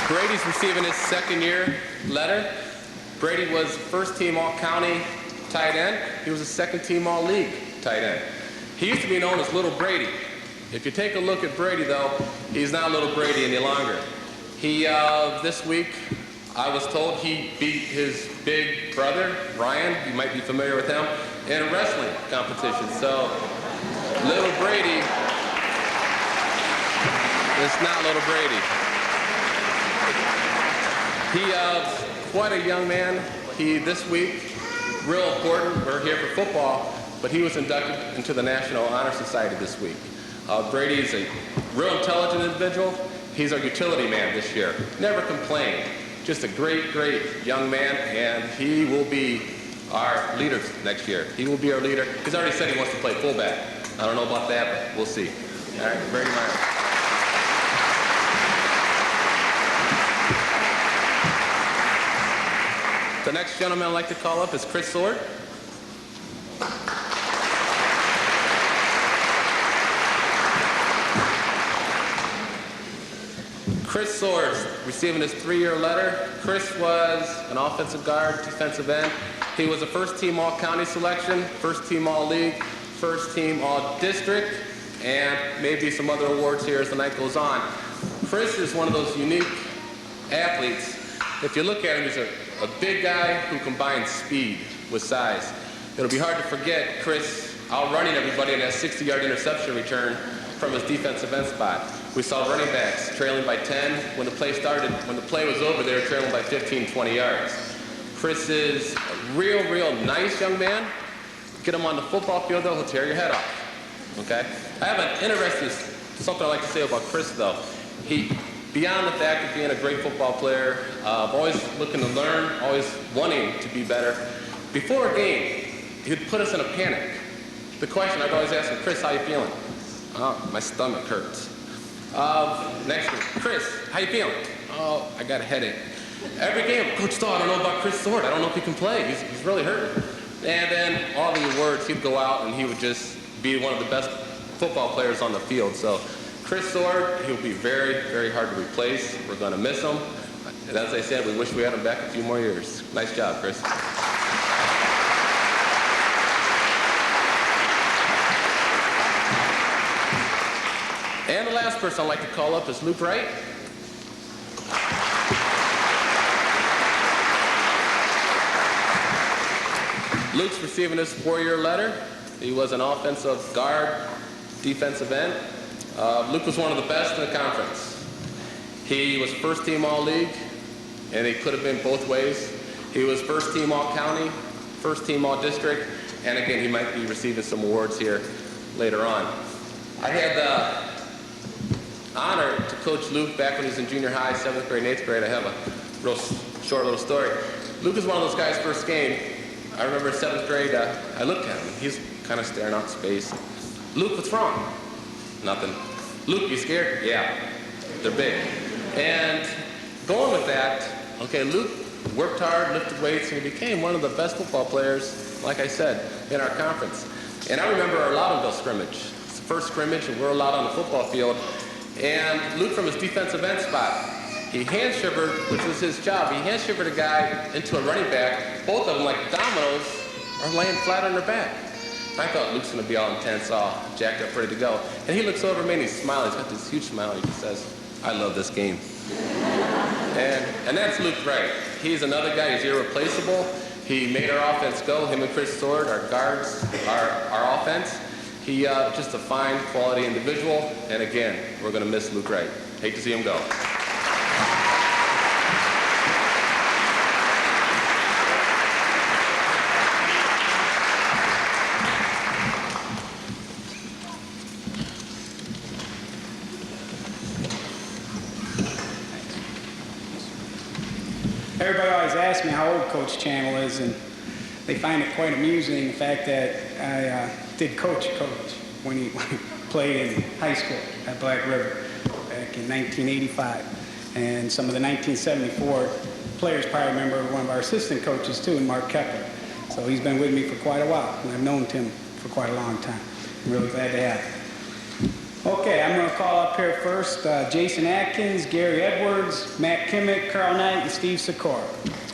Brady's receiving his 2nd-year letter. Brady was first-team All-County tight end. He was a second-team All-League tight end. He used to be known as Little Brady. If you take a look at Brady, though, he's not Little Brady any longer. He, this week, I was told he beat his big brother, Ryan, you might be familiar with him, in a wrestling competition. So, Little Brady is not Little Brady. He, quite a young man. He, this week, real important, we're here for football, but he was inducted into the National Honor Society this week. Brady is a real intelligent individual. He's our utility man this year. Never complained. Just a great, great young man, and he will be our leader next year. He will be our leader. He's already said he wants to play fullback. I don't know about that, but we'll see. All right, Brady Myers. The next gentleman I'd like to call up is Chris Sword. Chris Sword receiving his 3-year letter. Chris was an offensive guard, defensive end. He was a first-team All-County selection, first-team All-League, first-team All-District, and maybe some other awards here as the night goes on. Chris is one of those unique athletes. If you look at him, he's a big guy who combines speed with size. It'll be hard to forget Chris outrunning everybody in that 60-yard interception return from his defensive end spot. We saw running backs trailing by 10. When the play started, when the play was over, they were trailing by 15, 20 yards. Chris is a real, real nice young man. Get him on the football field, though, he'll tear your head off. Okay? I have an interesting, something I'd like to say about Chris, though. He, beyond the fact of being a great football player, always looking to learn, always wanting to be better, before a game, he'd put us in a panic. The question I'd always ask him, Chris, how you feeling? Oh, my stomach hurts. Next one, Chris, how you feeling? Oh, I got a headache. Every game, Coach Stahl, I don't know about Chris Sword. I don't know if he can play. He's really hurting. And then all the awards, he'd go out and he would just be one of the best football players on the field. So Chris Sword, he'll be very, very hard to replace. We're going to miss him. And as I said, we wish we had him back a few more years. Nice job, Chris. And the last person I'd like to call up is Luke Wright. Luke's receiving his 4-year letter. He was an offensive guard, defensive end. Luke was one of the best in the conference. He was first-team All-League, and he could have been both ways. He was first-team All-County, first-team All-District, and again, he might be receiving some awards here later on. I had the honor to coach Luke back when he was in junior high, 7th grade and 8th grade. I have a real short little story. Luke is one of those guys, first game. I remember 7th grade, I looked at him. He's kind of staring out in space. Luke, what's wrong? Nothing. Luke, you scared? Yeah. They're big. And going with that, okay, Luke worked hard, lifted weights, and he became one of the best football players, like I said, in our conference. And I remember our Loudonville scrimmage. It's the first scrimmage, and we're allowed on the football field. And Luke, from his defensive end spot, he hand-shivered, which was his job. He hand-shivered a guy into a running back. Both of them, like dominoes, are laying flat on their back. I thought Luke's going to be all intense, all jacked up, ready to go. And he looks over at me and he's smiling. He's got this huge smile. He just says, I love this game. And that's Luke Wright. He's another guy. He's irreplaceable. He made our offense go. Him and Chris Sword, our guards, our offense. He just a fine, quality individual. And again, we're going to miss Luke Wright. Hate to see him go. Everybody always asks me how old Coach Channel is, and they find it quite amusing, the fact that I did coach when he played in high school at Black River back in 1985. And some of the 1974 players probably remember one of our assistant coaches too, Mark Kepler. So he's been with me for quite a while, and I've known Tim for quite a long time. I'm really glad to have him. Okay, I'm going to call up here first Jason Atkins, Gary Edwards, Matt Kimmick, Carl Knight, and Steve Sikora.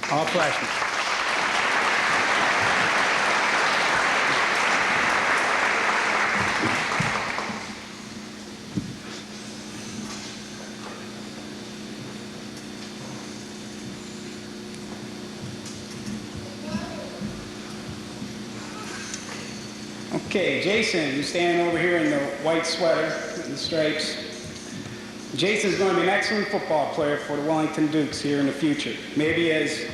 All freshmen. Okay, Jason, you're standing over here in the white sweater and the stripes. Jason's going to be an excellent football player for the Wellington Dukes here in the future. Maybe as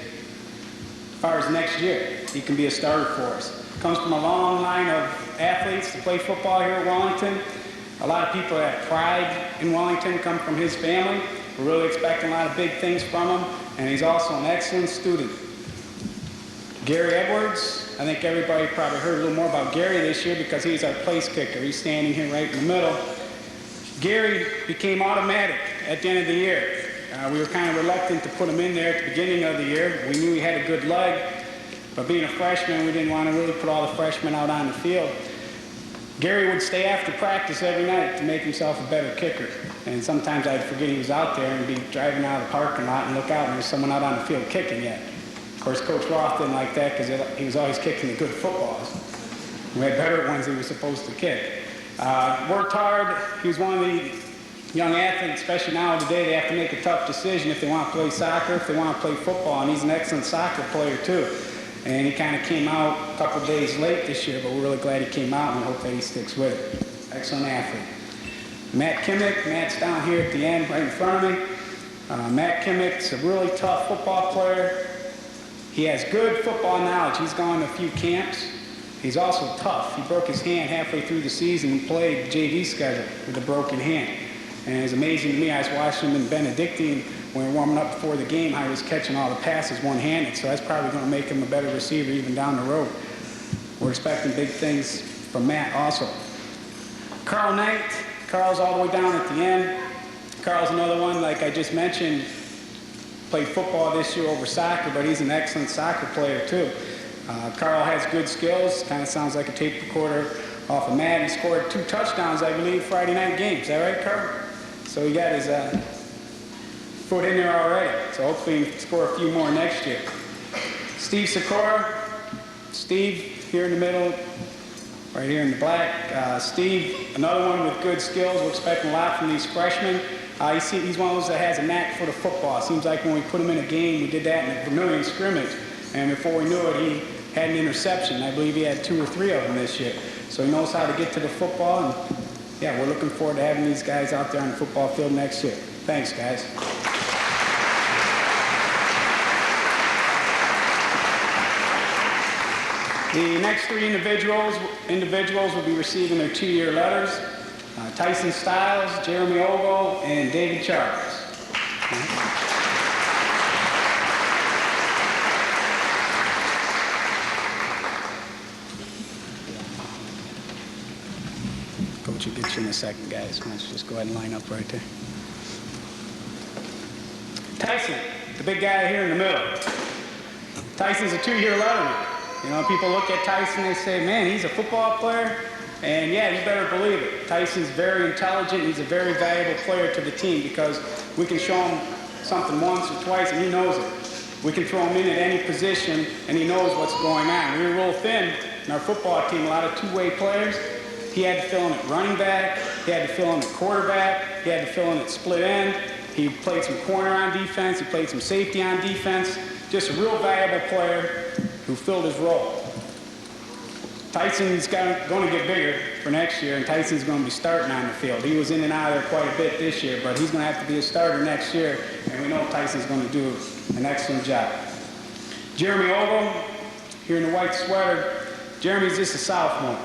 far as next year, he can be a starter for us. Comes from a long line of athletes to play football here at Wellington. A lot of people that have pride in Wellington come from his family. We're really expecting a lot of big things from him, and he's also an excellent student. Gary Edwards, I think everybody probably heard a little more about Gary this year because he's our place kicker. He's standing here right in the middle. Gary became automatic at the end of the year. We were kind of reluctant to put him in there at the beginning of the year. We knew he had a good leg, but being a freshman, we didn't want to really put all the freshmen out on the field. Gary would stay after practice every night to make himself a better kicker. And sometimes I'd forget he was out there and be driving out of the parking lot and look out and there's someone out on the field kicking yet. Of course, Coach Roth didn't like that because he was always kicking the good footballs. We had better ones he was supposed to kick. Worked hard. He was one of the young athletes, especially now today, they have to make a tough decision if they want to play soccer, if they want to play football, and he's an excellent soccer player too. And he kind of came out a couple of days late this year, but we're really glad he came out and we hope that he sticks with it. Excellent athlete. Matt Kimmick, Matt's down here at the end, right in front of me. Matt Kimmick's a really tough football player. He has good football knowledge. He's gone to a few camps. He's also tough. He broke his hand halfway through the season and played the JV schedule with a broken hand. And it's amazing to me, I was watching him in Benedictine when we were warming up before the game, how he was catching all the passes one-handed. So that's probably going to make him a better receiver even down the road. We're expecting big things from Matt also. Carl Knight. Carl's all the way down at the end. Carl's another one, like I just mentioned, played football this year over soccer, but he's an excellent soccer player too. Carl has good skills, kind of sounds like a tape recorder off of Matt. He scored 2 touchdowns, I believe, Friday night games. Is that right, Carl? So he got his foot in there already. So hopefully he can score a few more next year. Steve Sikora. Steve here in the middle, right here in the black. Steve, another one with good skills. We're expecting a lot from these freshmen. He's one of those that has a knack for the football. It seems like when we put him in a game, we did that in a Vermilion scrimmage. And before we knew it, he had an interception. I believe he had 2 or 3 of them this year. So he knows how to get to the football. And yeah, we're looking forward to having these guys out there on the football field next year. Thanks, guys. The next 3 individuals will be receiving their 2-year letters. Tyson Stiles, Jeremy Ogle, and David Charles. Coach will get you in a second, guys. Why don't you just go ahead and line up right there. Tyson, the big guy here in the middle. Tyson's a 2-year letterman. You know, people look at Tyson, they say, man, he's a football player. And yeah, you better believe it. Tyson's very intelligent. He's a very valuable player to the team because we can show him something once or twice and he knows it. We can throw him in at any position and he knows what's going on. We were real thin in our football team a lot of two-way players. He had to fill in at running back, he had to fill in at quarterback, he had to fill in at split end. He played some corner on defense, he played some safety on defense. Just a real valuable player who filled his role. Tyson's going to get bigger for next year, and Tyson's going to be starting on the field. He was in and out of there quite a bit this year, but he's going to have to be a starter next year, and we know Tyson's going to do an excellent job. Jeremy Ogle, here in the white sweater, Jeremy's just a sophomore.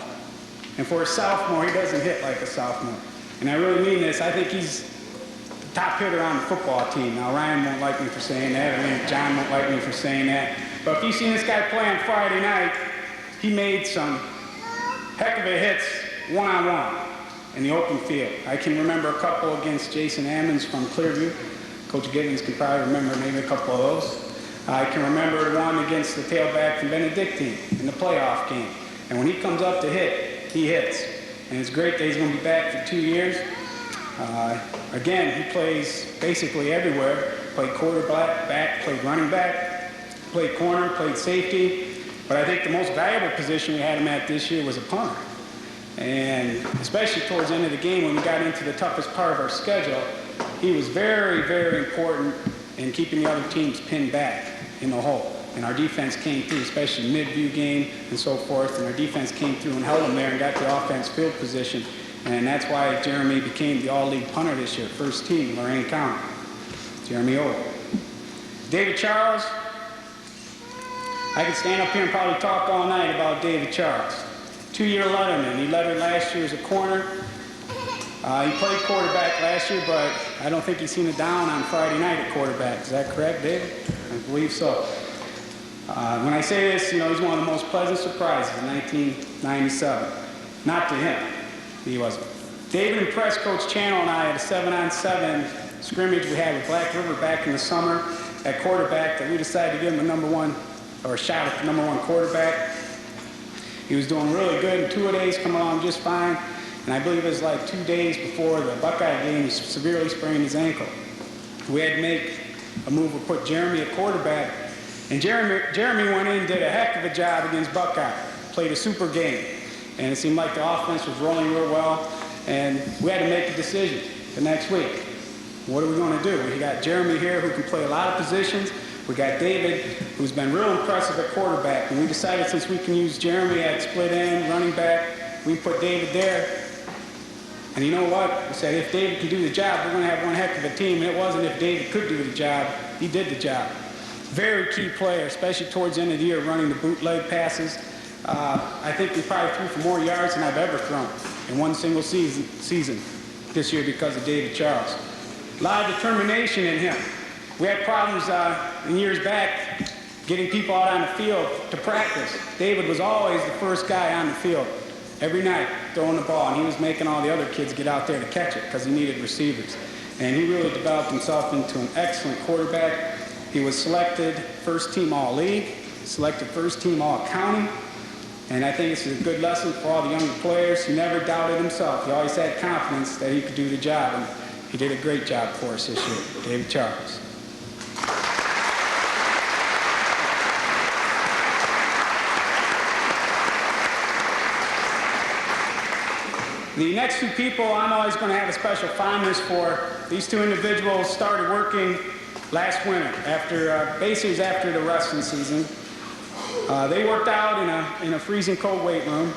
And for a sophomore, he doesn't hit like a sophomore. And I really mean this. I think he's the top hitter on the football team. Now, Ryan won't like me for saying that. I mean, John won't like me for saying that. But if you've seen this guy play on Friday night, he made some heck of a hits one-on-one in the open field. I can remember a couple against Jason Ammons from Clearview. Coach Giddens can probably remember maybe a couple of those. I can remember one against the tailback from Benedictine in the playoff game. And when he comes up to hit, he hits. And it's great that he's going to be back for 2 years. Again, he plays basically everywhere. Played quarterback, played running back, played corner, played safety. But I think the most valuable position we had him at this year was a punter. And especially towards the end of the game when we got into the toughest part of our schedule, he was very, very important in keeping the other teams pinned back in the hole. And our defense came through, especially mid-view game and so forth, and our defense came through and held them there and got the offense field position. And that's why Jeremy became the all-league punter this year, first team, Lorain County. Jeremy Ogle. David Charles. I could stand up here and probably talk all night about David Charles. 2-year letterman. He lettered last year as a corner. He played quarterback last year, but I don't think he's seen a down on Friday night at quarterback. Is that correct, David? I believe so. When I say this, you know, he's one of the most pleasant surprises in 1997. Not to him. He wasn't. David impressed Coach Channel and I at a 7-on-7 scrimmage we had with Black River back in the summer at quarterback that we decided to give him a shot at the #1 quarterback. He was doing really good in 2 days, coming along just fine. And I believe it was like 2 days before the Buckeye game, he severely sprained his ankle. We had to make a move to put Jeremy at quarterback. And Jeremy went in and did a heck of a job against Buckeye. Played a super game. And it seemed like the offense was rolling real well. And we had to make a decision the next week. What are we going to do? We got Jeremy here who can play a lot of positions. We got David, who's been real impressive at quarterback. And we decided since we can use Jeremy at split end, running back, we put David there. And you know what? We said if David can do the job, we're going to have one heck of a team. And it wasn't if David could do the job. He did the job. Very key player, especially towards the end of the year, running the bootleg passes. I think we probably threw for more yards than I've ever thrown in one single season this year because of David Charles. A lot of determination in him. We had problems in years back getting people out on the field to practice. David was always the first guy on the field every night throwing the ball, and he was making all the other kids get out there to catch it because he needed receivers. And he really developed himself into an excellent quarterback. He was selected first team all-league, selected first team all-county, and I think it's a good lesson for all the younger players. He never doubted himself. He always had confidence that he could do the job, and he did a great job for us this year. David Charles. The next two people I'm always going to have a special fondness for. These two individuals started working last winter, basically after the wrestling season. They worked out in a freezing cold weight room.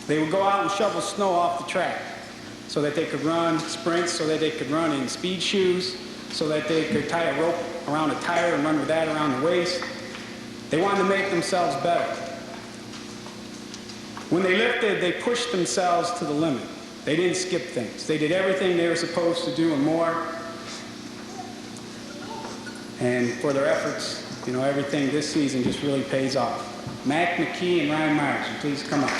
They would go out and shovel snow off the track so that they could run sprints, so that they could run in speed shoes, so that they could tie a rope around a tire and run with that around the waist. They wanted to make themselves better. When they lifted, they pushed themselves to the limit. They didn't skip things. They did everything they were supposed to do and more. And for their efforts, you know, everything this season just really pays off. Mac McKee and Ryan Myers, please come up.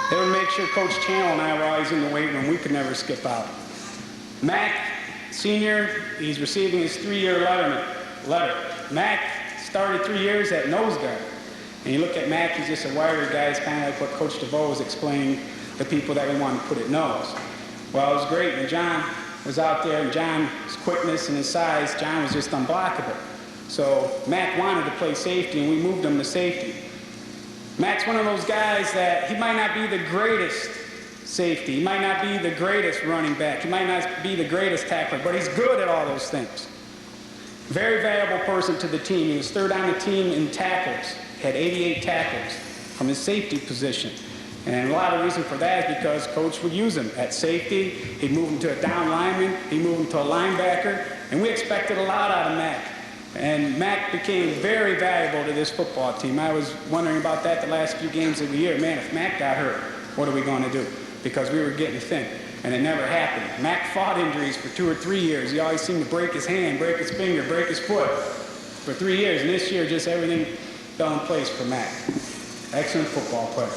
They would make sure Coach Channel and I were always in the weight room. We could never skip out. Mac, senior, he's receiving his 3-year letter. Mac started 3 years at nose guard. And you look at Mac, he's just a wiry guy. It's kind of like what Coach DeVoe was explaining to people that we want to put at nose. Well, it was great. When John was out there, and John's quickness and his size, John was just unblockable. So Mac wanted to play safety, and we moved him to safety. Mac's one of those guys that he might not be the greatest safety. He might not be the greatest running back. He might not be the greatest tackler, but he's good at all those things. Very valuable person to the team. He was third on the team in tackles. Had 88 tackles from his safety position. And a lot of the reason for that is because Coach would use him at safety. He'd move him to a down lineman. He'd move him to a linebacker. And we expected a lot out of Mac. And Mac became very valuable to this football team. I was wondering about that the last few games of the year. Man, if Mac got hurt, what are we going to do? Because we were getting thin. And it never happened. Mac fought injuries for 2 or 3 years. He always seemed to break his hand, break his finger, break his foot for 3 years. And this year, just everything fell in place for Mac. Excellent football player.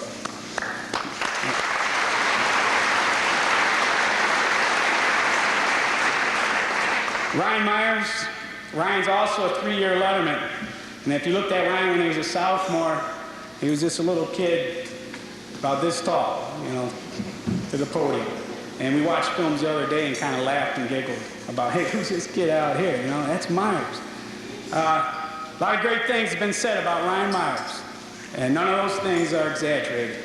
Ryan Myers. Ryan's also a 3-year letterman. And if you looked at Ryan when he was a sophomore, he was just a little kid about this tall, to the podium. And we watched films the other day and kind of laughed and giggled about, hey, who's this kid out here? That's Myers. A lot of great things have been said about Ryan Myers. And none of those things are exaggerated.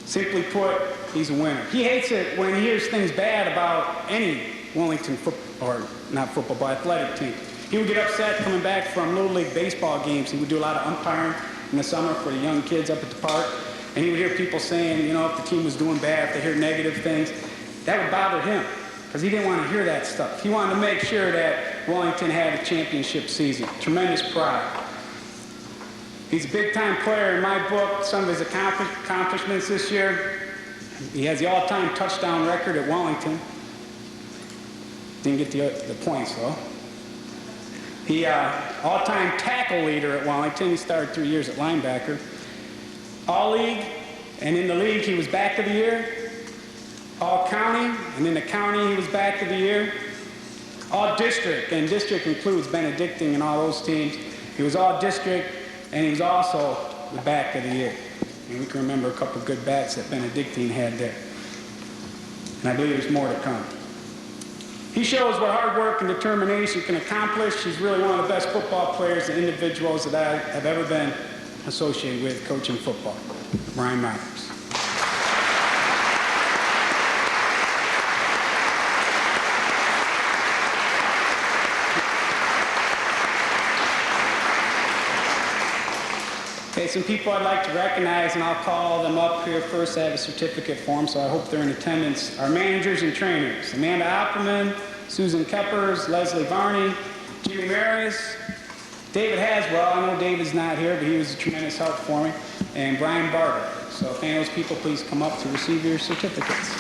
Simply put, he's a winner. He hates it when he hears things bad about any Wellington athletic team. He would get upset coming back from Little League baseball games. He would do a lot of umpiring in the summer for the young kids up at the park. And he would hear people saying, if the team was doing bad, if they hear negative things, that would bother him because he didn't want to hear that stuff. He wanted to make sure that Wellington had a championship season. Tremendous pride. He's a big-time player in my book. Some of his accomplishments this year, he has the all-time touchdown record at Wellington. Didn't get the points, though. He all-time tackle leader at Wellington. He started 3 years at linebacker. All-league, and in the league, he was back of the year. All-county, and in the county, he was back of the year. All-district, and district includes Benedictine and all those teams. He was all-district, and he was also the back of the year. And we can remember a couple good bats that Benedictine had there. And I believe there's more to come. He shows what hard work and determination can accomplish. He's really one of the best football players and individuals that I have ever been associated with coaching football. Ryan Myers. Okay, some people I'd like to recognize, and I'll call them up here first. I have a certificate for them, so I hope they're in attendance. Our managers and trainers: Amanda Opperman, Susan Keppers, Leslie Varney, Jimmy Marius, David Haswell. I know David's not here, but he was a tremendous help for me. And Brian Barber. So if any of those people, please come up to receive your certificates.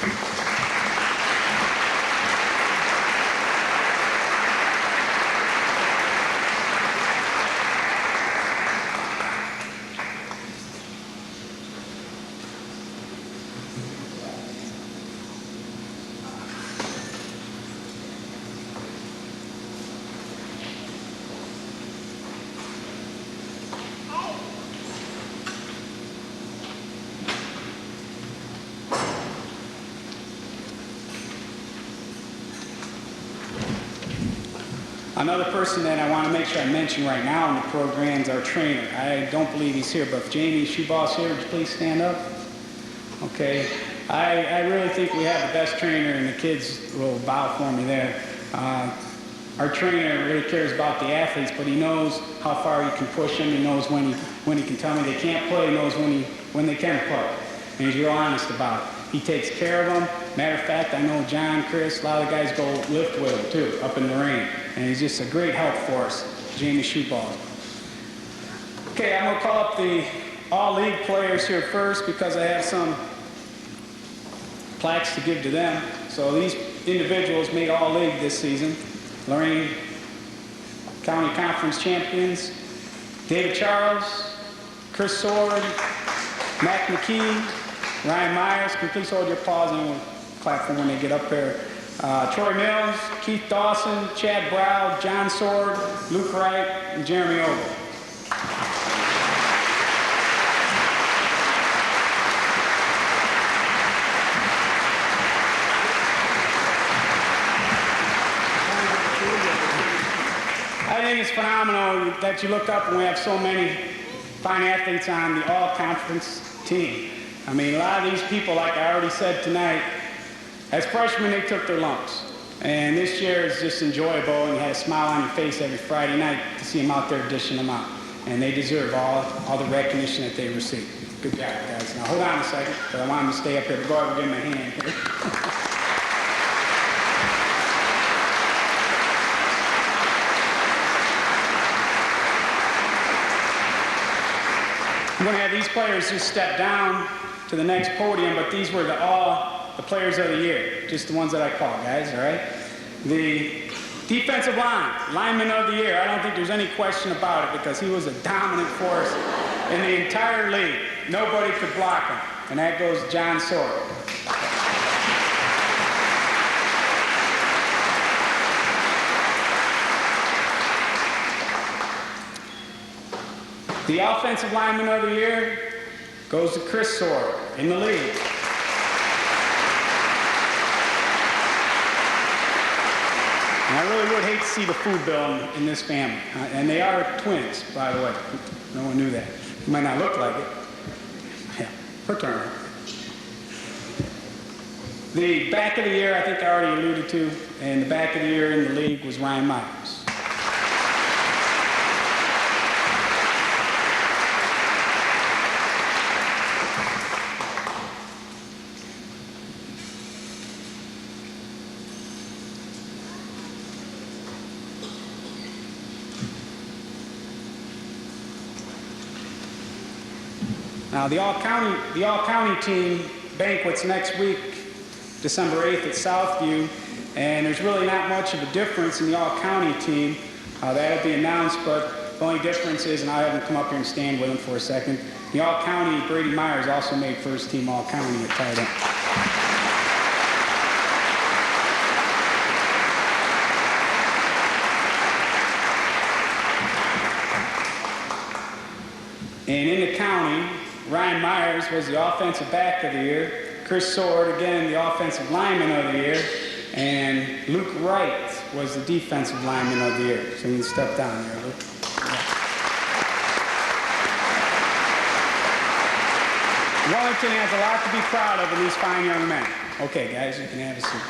Another person that I want to make sure I mention right now in the program is our trainer. I don't believe he's here, but if Jamie Shoeball's here, would you please stand up? Okay. I really think we have the best trainer, and the kids will bow for me there. Our trainer really cares about the athletes, but he knows how far he can push them. He knows when he can tell me they can't play. He knows when they can play. And he's real honest about it. He takes care of them. Matter of fact, I know John, Chris, a lot of the guys go lift with him too, up in the rain. And he's just a great help for us, Jamie Shoeball. Okay, I'm gonna call up the all-league players here first because I have some plaques to give to them. So these individuals made all-league this season. Lorraine County Conference champions, David Charles, Chris Sword, Mac McKee, Ryan Myers. Can you please hold your applause and we'll clap for when they get up here. Troy Mills, Keith Dawson, Chad Brow, John Sword, Luke Wright, and Jeremy Ogle. it's phenomenal that you look up and we have so many fine athletes on the all-conference team. I mean, a lot of these people, like I already said tonight, as freshmen, they took their lumps. And this year is just enjoyable, and you had a smile on your face every Friday night to see them out there dishing them out. And they deserve all the recognition that they receive. Good job, guys. Now, hold on a second, because I want them to stay up here. Go ahead and give them a hand here. I'm going to have these players just step down to the next podium, but these were the players of the year, just the ones that I called, guys, all right? The defensive lineman of the year, I don't think there's any question about it because he was a dominant force in the entire league. Nobody could block him, and that goes John Sorrell. The offensive lineman of the year goes to Chris Sorrell in the league. And I really would hate to see the food bill in this family. And they are twins, by the way. No one knew that. You might not look like it. Yeah, fraternal. The back of the year, I think I already alluded to, and the back of the year in the league was Ryan Myers. Now, the all-county team banquet's next week, December 8th at Southview, and there's really not much of a difference in the all-county team. That'll be announced, but the only difference is, and I have him come up here and stand with him for a second, the all-county, Brady Myers also made first team all-county at tight end. And in the county, Ryan Myers was the offensive back of the year. Chris Sword, again, the offensive lineman of the year. And Luke Wright was the defensive lineman of the year. So you can step down there, Luke. Yeah. Wellington has a lot to be proud of in these fine young men. Okay, guys, you can have a seat.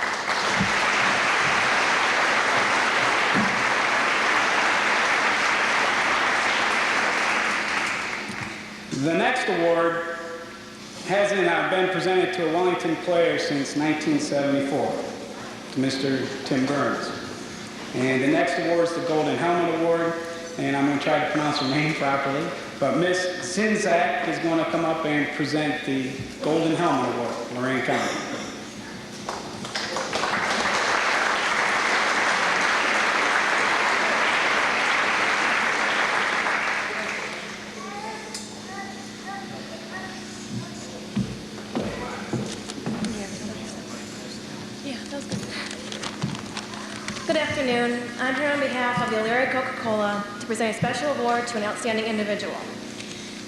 The next award hasn't been presented to a Wellington player since 1974, to Mr. Tim Burns. And the next award is the Golden Helmet Award, and I'm going to try to pronounce her name properly, but Miss Sinzak is going to come up and present the Golden Helmet Award, Lorraine County. Good afternoon. I'm here on behalf of the Elyria Coca-Cola to present a special award to an outstanding individual.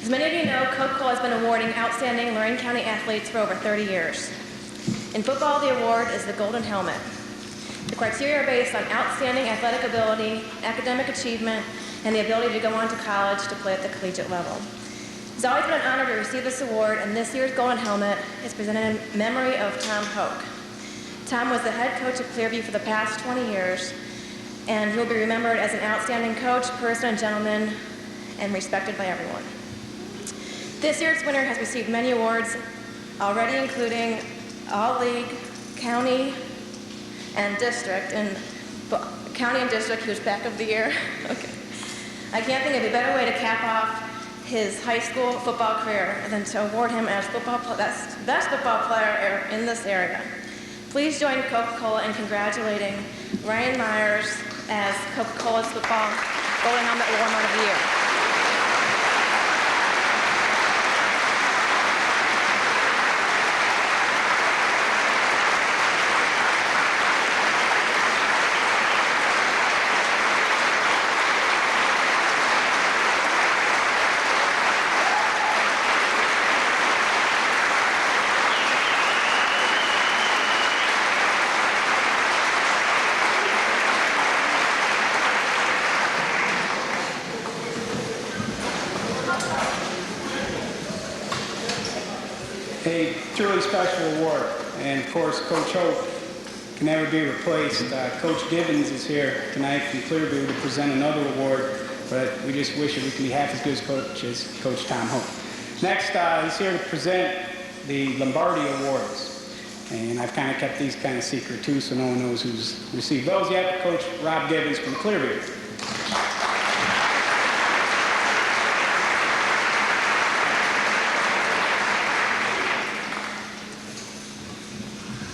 As many of you know, Coca-Cola has been awarding outstanding Lorraine County athletes for over 30 years. In football, the award is the Golden Helmet. The criteria are based on outstanding athletic ability, academic achievement, and the ability to go on to college to play at the collegiate level. It's always been an honor to receive this award, and this year's Golden Helmet is presented in memory of Tom Hoke. Tom was the head coach of Clearview for the past 20 years, and he'll be remembered as an outstanding coach, person, and gentleman, and respected by everyone. This year's winner has received many awards already, including All-League, County, and District. And County and District, he was back of the year. Okay. I can't think of a better way to cap off his high school football career than to award him as best football player in this area. Please join Coca-Cola in congratulating Ryan Myers as Coca-Cola's football Golden Helmet Award of the Year. special award. And of course, Coach Hope can never be replaced. Coach Gibbons is here tonight from Clearview to present another award, but we just wish that we could be half as good as Coach Tom Hope. Next, he's here to present the Lombardi Awards. And I've kind of kept these kind of secret too, so no one knows who's received those yet. Coach Rob Gibbons from Clearview.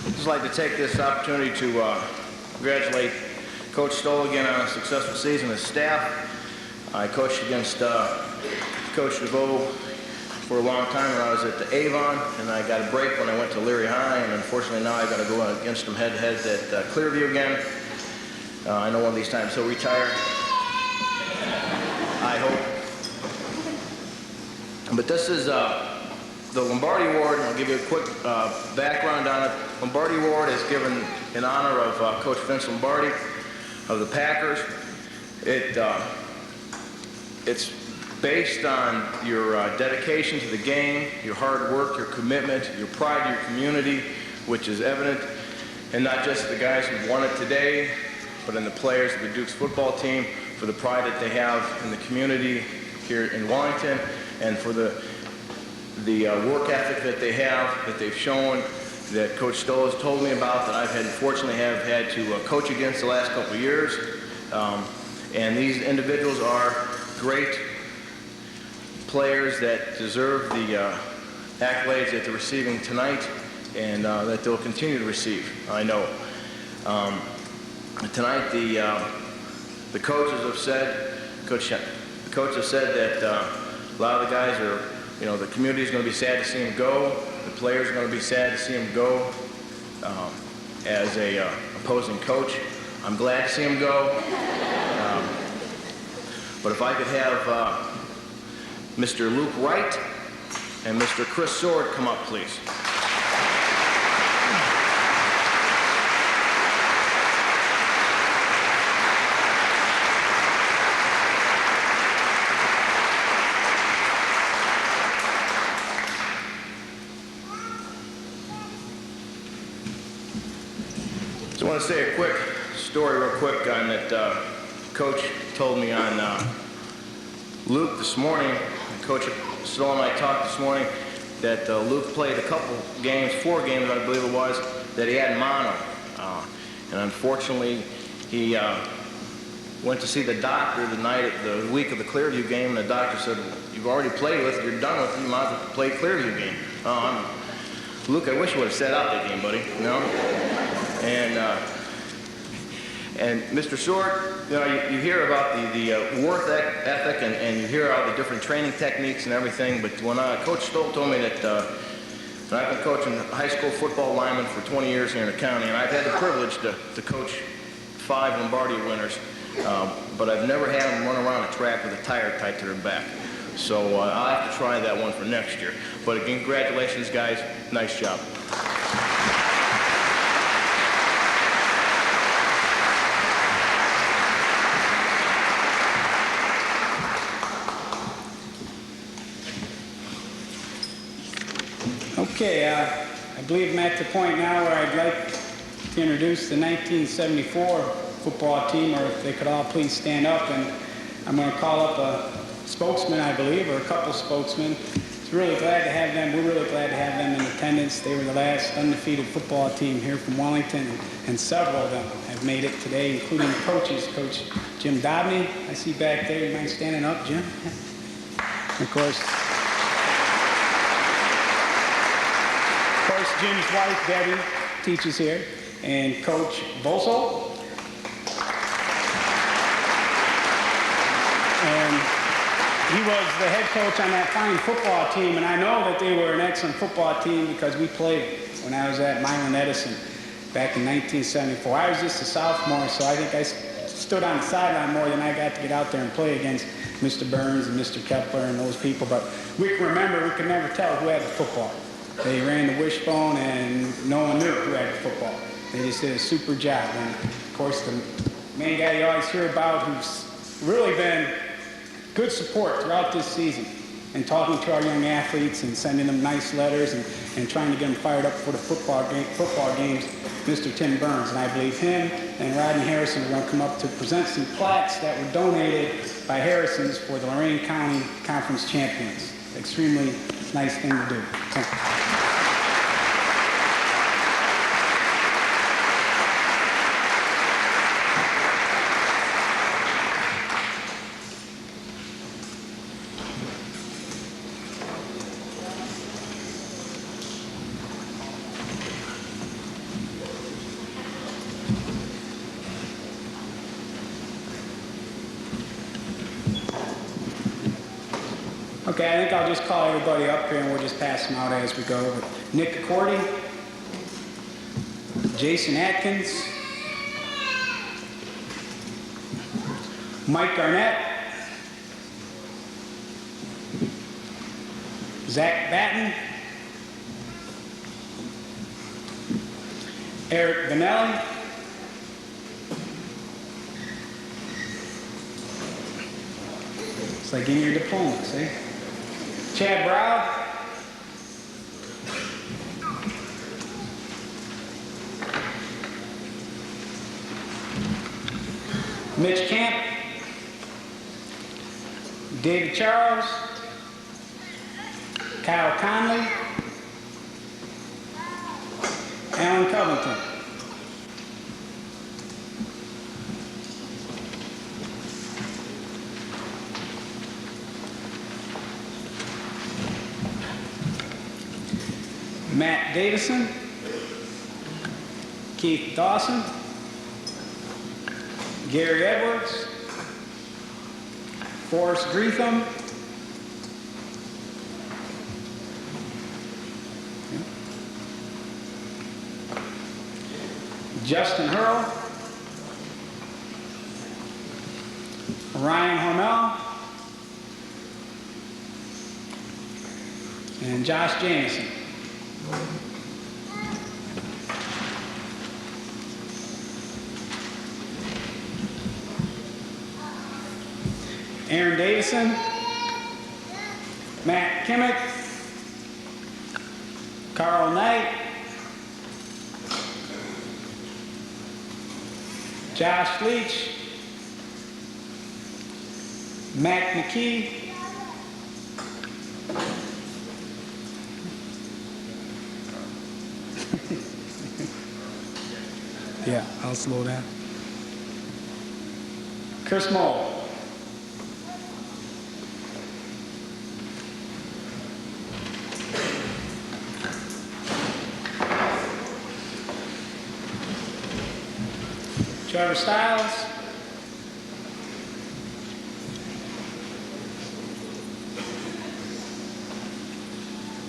I'd just like to take this opportunity to congratulate Coach Stoll again on a successful season as staff. I coached against Coach DeVoe for a long time when I was at the Avon, and I got a break when I went to Leary High, and unfortunately now I got to go against him head-to-head at Clearview again. I know one of these times he'll retire. I hope. But this is the Lombardi Award, and I'll give you a quick background on it. Lombardi Award is given in honor of Coach Vince Lombardi of the Packers. It's based on your dedication to the game, your hard work, your commitment, your pride in your community, which is evident, and not just the guys who won it today, but in the players of the Dukes football team, for the pride that they have in the community here in Wellington, and for the work ethic that they have, that they've shown, that Coach Stoll has told me about, that I've unfortunately have had to coach against the last couple of years. And these individuals are great players that deserve the accolades that they're receiving tonight, and that they'll continue to receive, I know. Tonight, the coaches have said, the coach has said that a lot of the guys are, the community is going to be sad to see him go. The players are going to be sad to see him go. As a opposing coach, I'm glad to see him go. But if I could have Mr. Luke Wright and Mr. Chris Sword come up, please. So I want to say a quick story real quick on that Coach told me on Luke this morning. Coach Stoll and I talked this morning that Luke played a couple games, 4 games I believe it was, that he had mono. And unfortunately, he went to see the doctor the week of the Clearview game, and the doctor said, "You've already played with it, you're done with it, you might as well play Clearview game." Luke, I wish you would have sat out that game, buddy. And Mr. Sword, you hear about the work ethic, and you hear all the different training techniques and everything, but when Coach Stoll told me that I've been coaching high school football linemen for 20 years here in the county, and I've had the privilege to coach 5 Lombardi winners, but I've never had them run around a track with a tire tied to their back. So I'll have to try that one for next year. But again, congratulations, guys. Nice job. Okay, I believe I'm at the point now where I'd like to introduce the 1974 football team, or if they could all please stand up, and I'm going to call up a spokesman, I believe, or a couple spokesmen. It's really glad to have them. We're really glad to have them in attendance. They were the last undefeated football team here from Wellington, and several of them have made it today, including coaches. Coach Jim Dobney, I see back there. You mind standing up, Jim? Of course, Jim's wife, Debbie, teaches here, and Coach Volso. And he was the head coach on that fine football team, and I know that they were an excellent football team because we played when I was at Milan Edison back in 1974. I was just a sophomore, so I think I stood on the sideline more than I got to get out there and play against Mr. Burns and Mr. Kepler and those people. But we can remember, we could never tell who had the football. They ran the wishbone, and no one knew who had the football. They just did a super job. And, of course, the main guy you always hear about who's really been good support throughout this season and talking to our young athletes and sending them nice letters and trying to get them fired up for the football games, Mr. Tim Burns. And I believe him and Rodney Harrison are going to come up to present some plaques that were donated by Harrison's for the Lorain County Conference champions. Extremely nice thing to do. Thank you. Okay, I think I'll just call everybody up here and we'll just pass them out as we go. Nick Accordi, Jason Atkins, Mike Garnett, Zach Batten, Eric Benelli, it's like getting your diploma, see? Chad Brown, Mitch Camp, David Charles, Kyle Conley, Alan Covington. Matt Davison, Keith Dawson, Gary Edwards, Forrest Greetham, Justin Hurl, Ryan Hormel, and Josh Jamison. Aaron Davison, Matt Kimmick, Carl Knight, Josh Leach, Matt McKee, yeah, I'll slow down. Chris Moll. Trevor Stiles.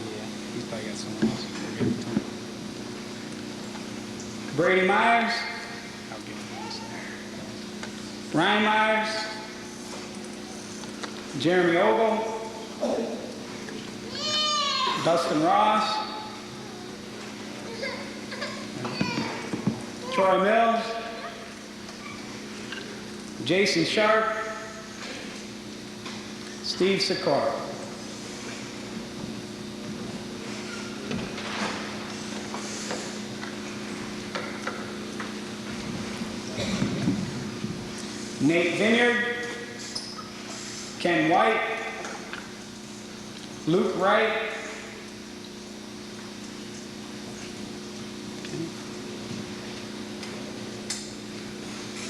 Yeah, he's probably got someone else. We'll give it to him. Brady Myers. I'll give him this. Ryan Myers. Jeremy Ogle. Dustin Ross. Troy Mills. Jason Sharp, Steve Sikora. Nate Vineyard, Ken White, Luke Wright,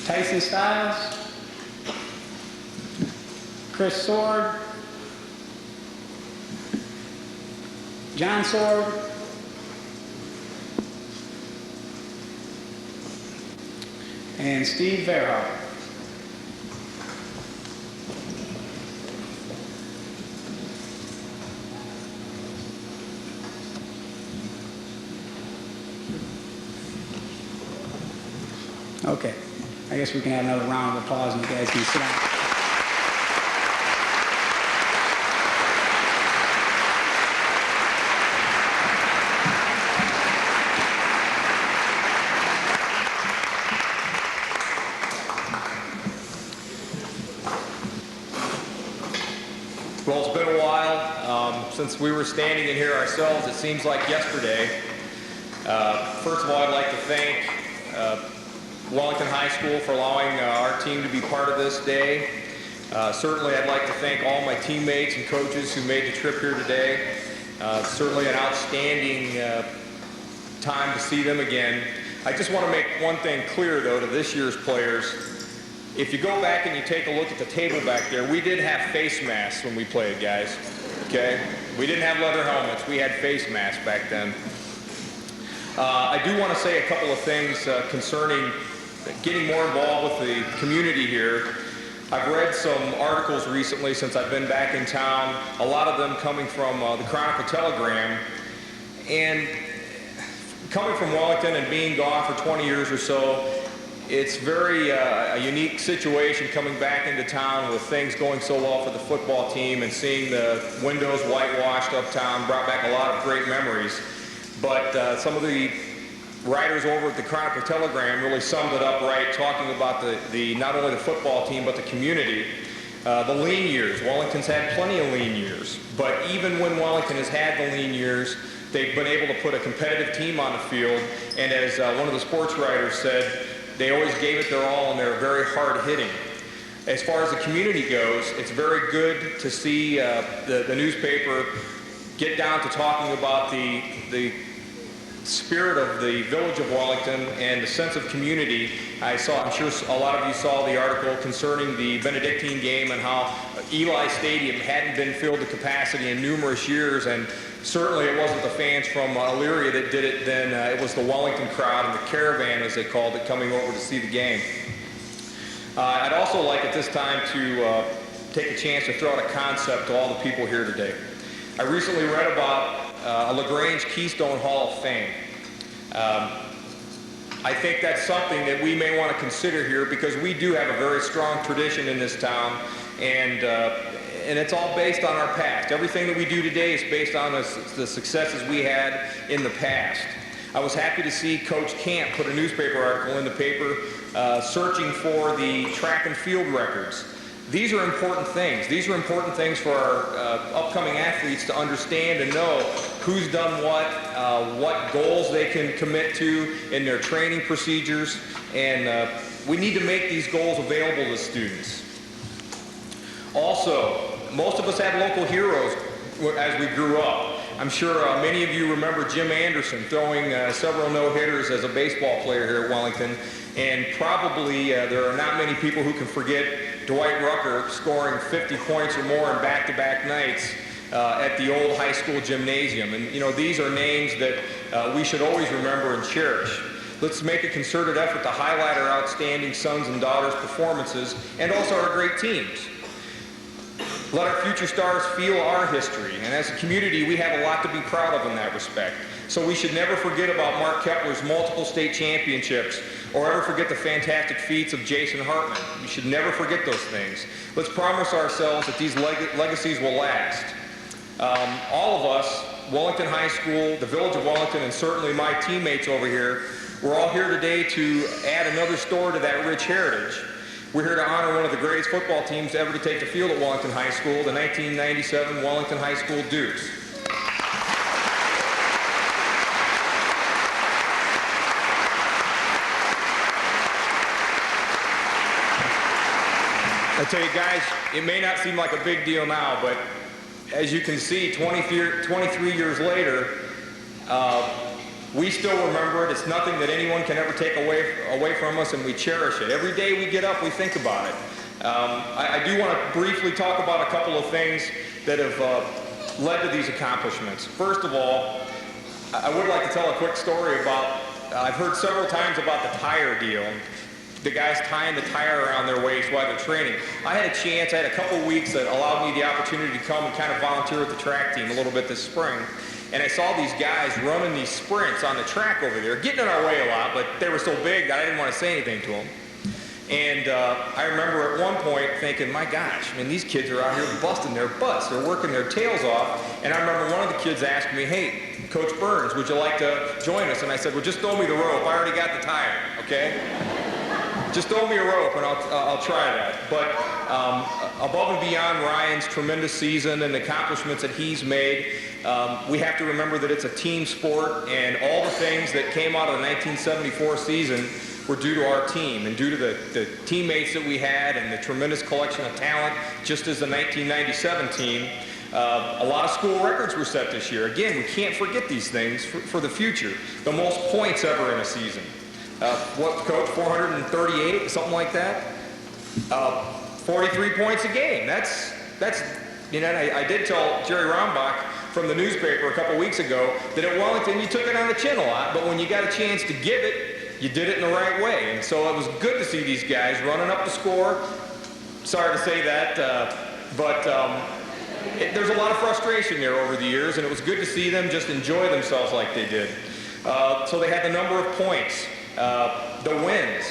Tyson Stiles, Chris Sword, John Sword, and Steve Verhoeven. Okay, I guess we can have another round of applause and you guys can sit down. Well, it's been a while. since we were standing in here ourselves, it seems like yesterday. First of all, I'd like to thank Wellington High School for allowing our team to be part of this day. Certainly, I'd like to thank all my teammates and coaches who made the trip here today. Certainly an outstanding time to see them again. I just want to make one thing clear, though, to this year's players. If you go back and you take a look at the table back there, we did have face masks when we played, guys. Okay? We didn't have leather helmets. We had face masks back then. I do want to say a couple of things concerning getting more involved with the community here. I've read some articles recently since I've been back in town, a lot of them coming from the Chronicle Telegram. And coming from Wellington and being gone for 20 years or so, it's very a unique situation coming back into town with things going so well for the football team and seeing the windows whitewashed uptown brought back a lot of great memories. But some of the writers over at the Chronicle Telegram really summed it up right, talking about the not only the football team but the community. The lean years. Wellington's had plenty of lean years, but even when Wellington has had the lean years, they've been able to put a competitive team on the field, and as one of the sports writers said, they always gave it their all and they're very hard hitting. As far as the community goes, it's very good to see the newspaper get down to talking about the spirit of the village of Wellington and the sense of community. I'm sure a lot of you saw the article concerning the Benedictine game and how Eli Stadium hadn't been filled to capacity in numerous years, and certainly it wasn't the fans from Elyria that did it then. It was the Wellington crowd and the caravan, as they called it, coming over to see the game. I'd also like at this time to take a chance to throw out a concept to all the people here today. I recently read about a LaGrange Keystone Hall of Fame. I think that's something that we may want to consider here because we do have a very strong tradition in this town, and it's all based on our past. Everything that we do today is based on the successes we had in the past. I was happy to see Coach Camp put a newspaper article in the paper searching for the track and field records. These are important things. These are important things for our upcoming athletes to understand and know who's done what goals they can commit to in their training procedures, and we need to make these goals available to students. Also, most of us had local heroes as we grew up. I'm sure many of you remember Jim Anderson throwing several no-hitters as a baseball player here at Wellington, and probably there are not many people who can forget Dwight Rucker scoring 50 points or more in back-to-back nights at the old high school gymnasium. And you know, these are names that we should always remember and cherish. Let's make a concerted effort to highlight our outstanding sons and daughters' performances and also our great teams. Let our future stars feel our history, and as a community, we have a lot to be proud of in that respect. So we should never forget about Mark Kepler's multiple state championships or ever forget the fantastic feats of Jason Hartman. We should never forget those things. Let's promise ourselves that these legacies will last. All of us, Wellington High School, the Village of Wellington, and certainly my teammates over here, we're all here today to add another story to that rich heritage. We're here to honor one of the greatest football teams ever to take the field at Wellington High School, the 1997 Wellington High School Dukes. I tell you guys, it may not seem like a big deal now, but as you can see, 23 years later, we still remember it. It's nothing that anyone can ever take away from us, and we cherish it. Every day we get up, we think about it. I do want to briefly talk about a couple of things that have led to these accomplishments. First of all, I would like to tell a quick story about, I've heard several times about the tire deal. The guys tying the tire around their waist while they're training. I had a couple weeks that allowed me the opportunity to come and kind of volunteer with the track team a little bit this spring. And I saw these guys running these sprints on the track over there, getting in our way a lot, but they were so big that I didn't want to say anything to them. And I remember at one point thinking, my gosh, I mean, these kids are out here busting their butts. They're working their tails off. And I remember one of the kids asked me, hey, Coach Burns, would you like to join us? And I said, well, just throw me the rope. I already got the tire, okay? Just throw me a rope and I'll try that. But above and beyond Ryan's tremendous season and the accomplishments that he's made, we have to remember that it's a team sport, and all the things that came out of the 1974 season were due to our team and due to the teammates that we had and the tremendous collection of talent, just as the 1997 team. A lot of school records were set this year. Again, we can't forget these things for the future. The most points ever in a season. What, Coach, 438, something like that? 43 points a game. That's you know, I did tell Jerry Rombach from the newspaper a couple weeks ago that at Wellington you took it on the chin a lot, but when you got a chance to give it, you did it in the right way. And so it was good to see these guys running up the score. Sorry to say that, but there's a lot of frustration there over the years, and it was good to see them just enjoy themselves like they did. So they had the number of points, the wins.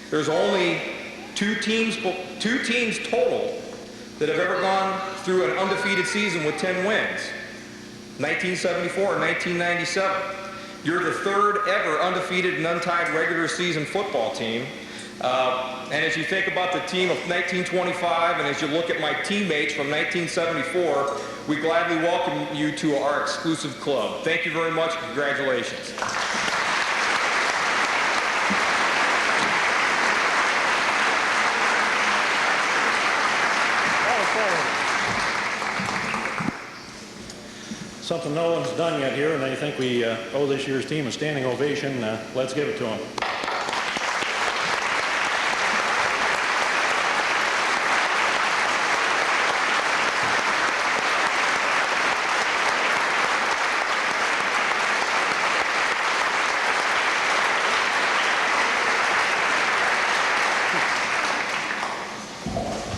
There's only two teams total that have ever gone through an undefeated season with 10 wins. 1974 and 1997. You're the third ever undefeated and untied regular season football team. And as you think about the team of 1925, and as you look at my teammates from 1974, we gladly welcome you to our exclusive club. Thank you very much. Congratulations. Something no one's done yet here, and I think we owe this year's team a standing ovation. Let's give it to them.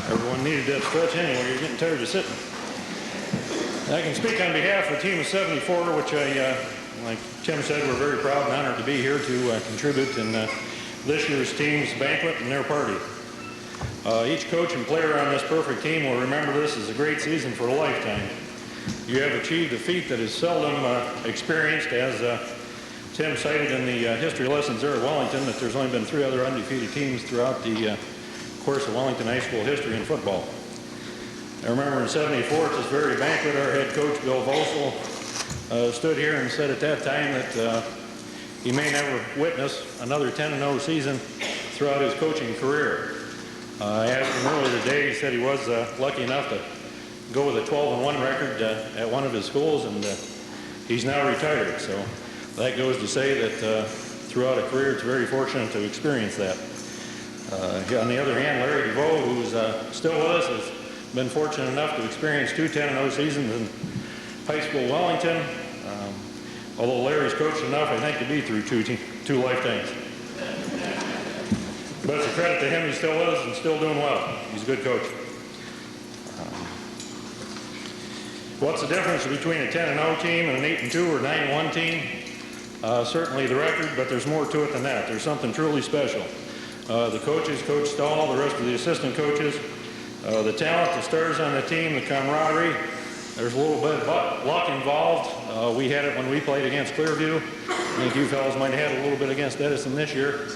Everyone needed that stretch anyway. You're getting tired of sitting. I can speak on behalf of the team of 74, which like Tim said, we're very proud and honored to be here to contribute in this year's team's banquet and their party. Each coach and player on this perfect team will remember this as a great season for a lifetime. You have achieved a feat that is seldom experienced, as Tim cited in the history lessons there at Wellington, that there's only been 3 other undefeated teams throughout the course of Wellington High School history in football. I remember in '74 at this very banquet, our head coach, Bill Vosel, stood here and said at that time that he may never witness another 10-0 season throughout his coaching career. I asked him earlier today, he said he was lucky enough to go with a 12-1 record at one of his schools, and he's now retired. So that goes to say that throughout a career, it's very fortunate to experience that. On the other hand, Larry DeVoe, who's still with us, has been fortunate enough to experience 2 10-0 seasons in high school Wellington. Although Larry's coached enough, I think, to be through two lifetimes. But it's a credit to him, he still is and still doing well. He's a good coach. What's the difference between a 10-0 team and an 8-2 or 9-1 team? Certainly the record, but there's more to it than that. There's something truly special. The coaches, Coach Stahl, the rest of the assistant coaches, the talent, the stars on the team, the camaraderie. There's a little bit of luck involved. We had it when we played against Clearview. I think you fellas might have had a little bit against Edison this year,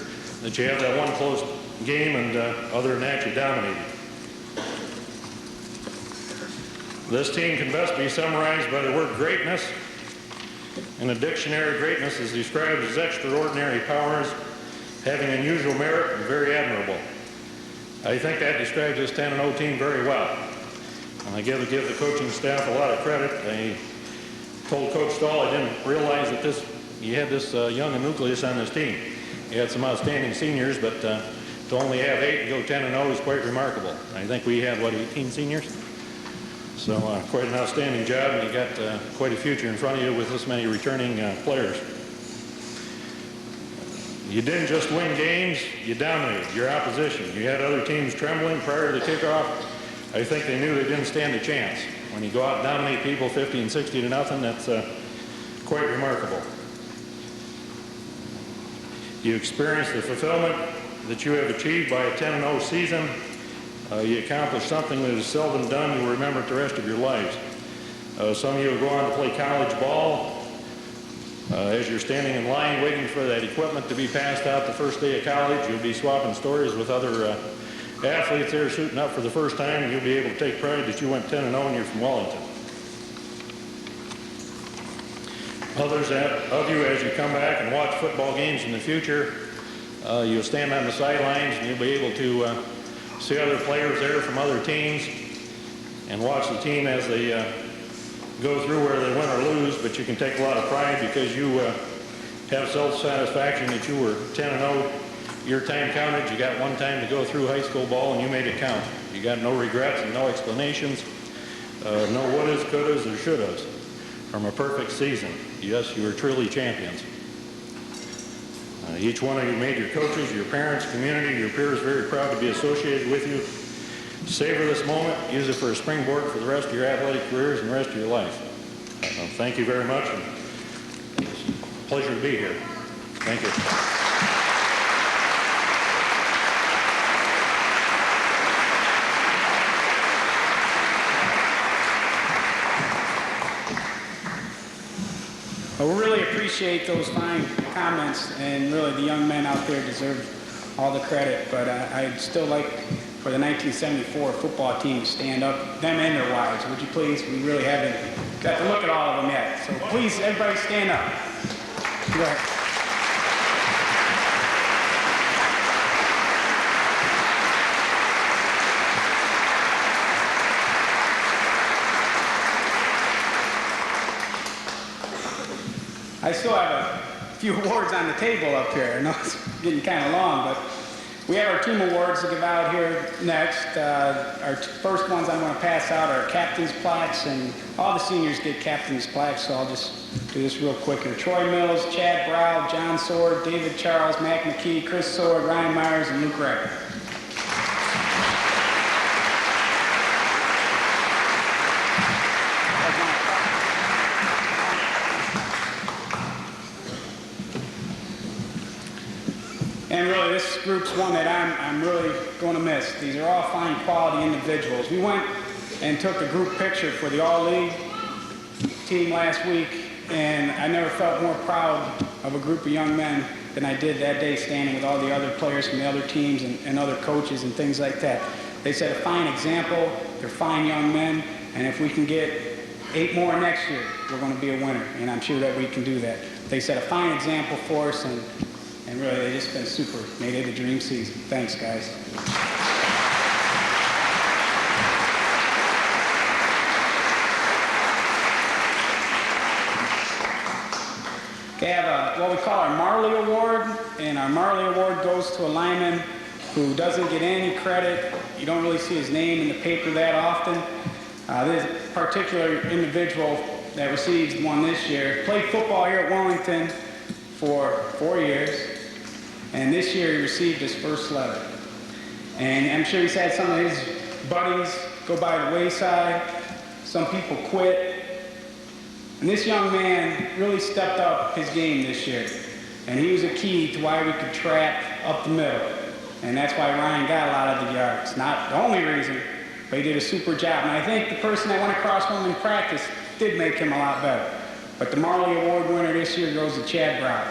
that you have that one close game, and other than that, you dominated. This team can best be summarized by the word greatness. In a dictionary, greatness is described as extraordinary powers, having unusual merit, and very admirable. I think that describes this 10-0 team very well. And I give the coaching staff a lot of credit. I told Coach Stahl I didn't realize that you had this young nucleus on this team. You had some outstanding seniors, but to only have 8 and go 10-0 is quite remarkable. I think we had, 18 seniors? So quite an outstanding job, and you got quite a future in front of you with this many returning players. You didn't just win games, you dominated your opposition. You had other teams trembling prior to the kickoff. I think they knew they didn't stand a chance. When you go out and dominate people 50 and 60 to nothing, that's quite remarkable. You experienced the fulfillment that you have achieved by a 10-0 season. You accomplished something that is seldom done. You'll remember it the rest of your lives. Some of you will go on to play college ball. As you're standing in line waiting for that equipment to be passed out the first day of college, you'll be swapping stories with other athletes there suiting up for the first time, and you'll be able to take pride that you went 10-0 and you're from Wellington. Others of you, as you come back and watch football games in the future, you'll stand on the sidelines and you'll be able to see other players there from other teams and watch the team as they go through where they win or lose, but you can take a lot of pride because you have self-satisfaction that you were 10-0. Your time counted. You got one time to go through high school ball and you made it count. You got no regrets and no explanations, no wouldas, couldas, or shouldas from a perfect season. Yes, you were truly champions. Each one of you made your coaches, your parents, community, your peers very proud to be associated with you. Savor this moment, use it for a springboard for the rest of your athletic careers and the rest of your life. Thank you very much, and it's a pleasure to be here. Thank you. Well, we really appreciate those fine comments, and really the young men out there deserve all the credit, but I'd still like for the 1974 football team to stand up, them and their wives. Would you please? We really haven't got to look at all of them yet. So please, everybody stand up. Go ahead. I still have a few awards on the table up here. I know it's getting kind of long, but we have our team awards to give out here next. Our first ones I'm going to pass out are captain's plaques, and all the seniors get captain's plaques, so I'll just do this real quick here. Troy Mills, Chad Brow, John Sword, David Charles, Mac McKee, Chris Sword, Ryan Myers, and Luke Wright. And really, this group's one that I'm really going to miss. These are all fine quality individuals. We went and took a group picture for the All-League team last week, and I never felt more proud of a group of young men than I did that day standing with all the other players from the other teams and other coaches and things like that. They set a fine example. They're fine young men, and if we can get 8 more next year, we're going to be a winner, and I'm sure that we can do that. They set a fine example for us, and really, they've just been super. Made it a dream season. Thanks, guys. Okay, I have what we call our Marley Award, and our Marley Award goes to a lineman who doesn't get any credit. You don't really see his name in the paper that often. This particular individual that received one this year played football here at Wellington for 4 years. And this year he received his first letter. And I'm sure he's had some of his buddies go by the wayside. Some people quit. And this young man really stepped up his game this year. And he was a key to why we could trap up the middle. And that's why Ryan got a lot of the yards. Not the only reason, but he did a super job. And I think the person that went across from him in practice did make him a lot better. But the Marley Award winner this year goes to Chad Brown.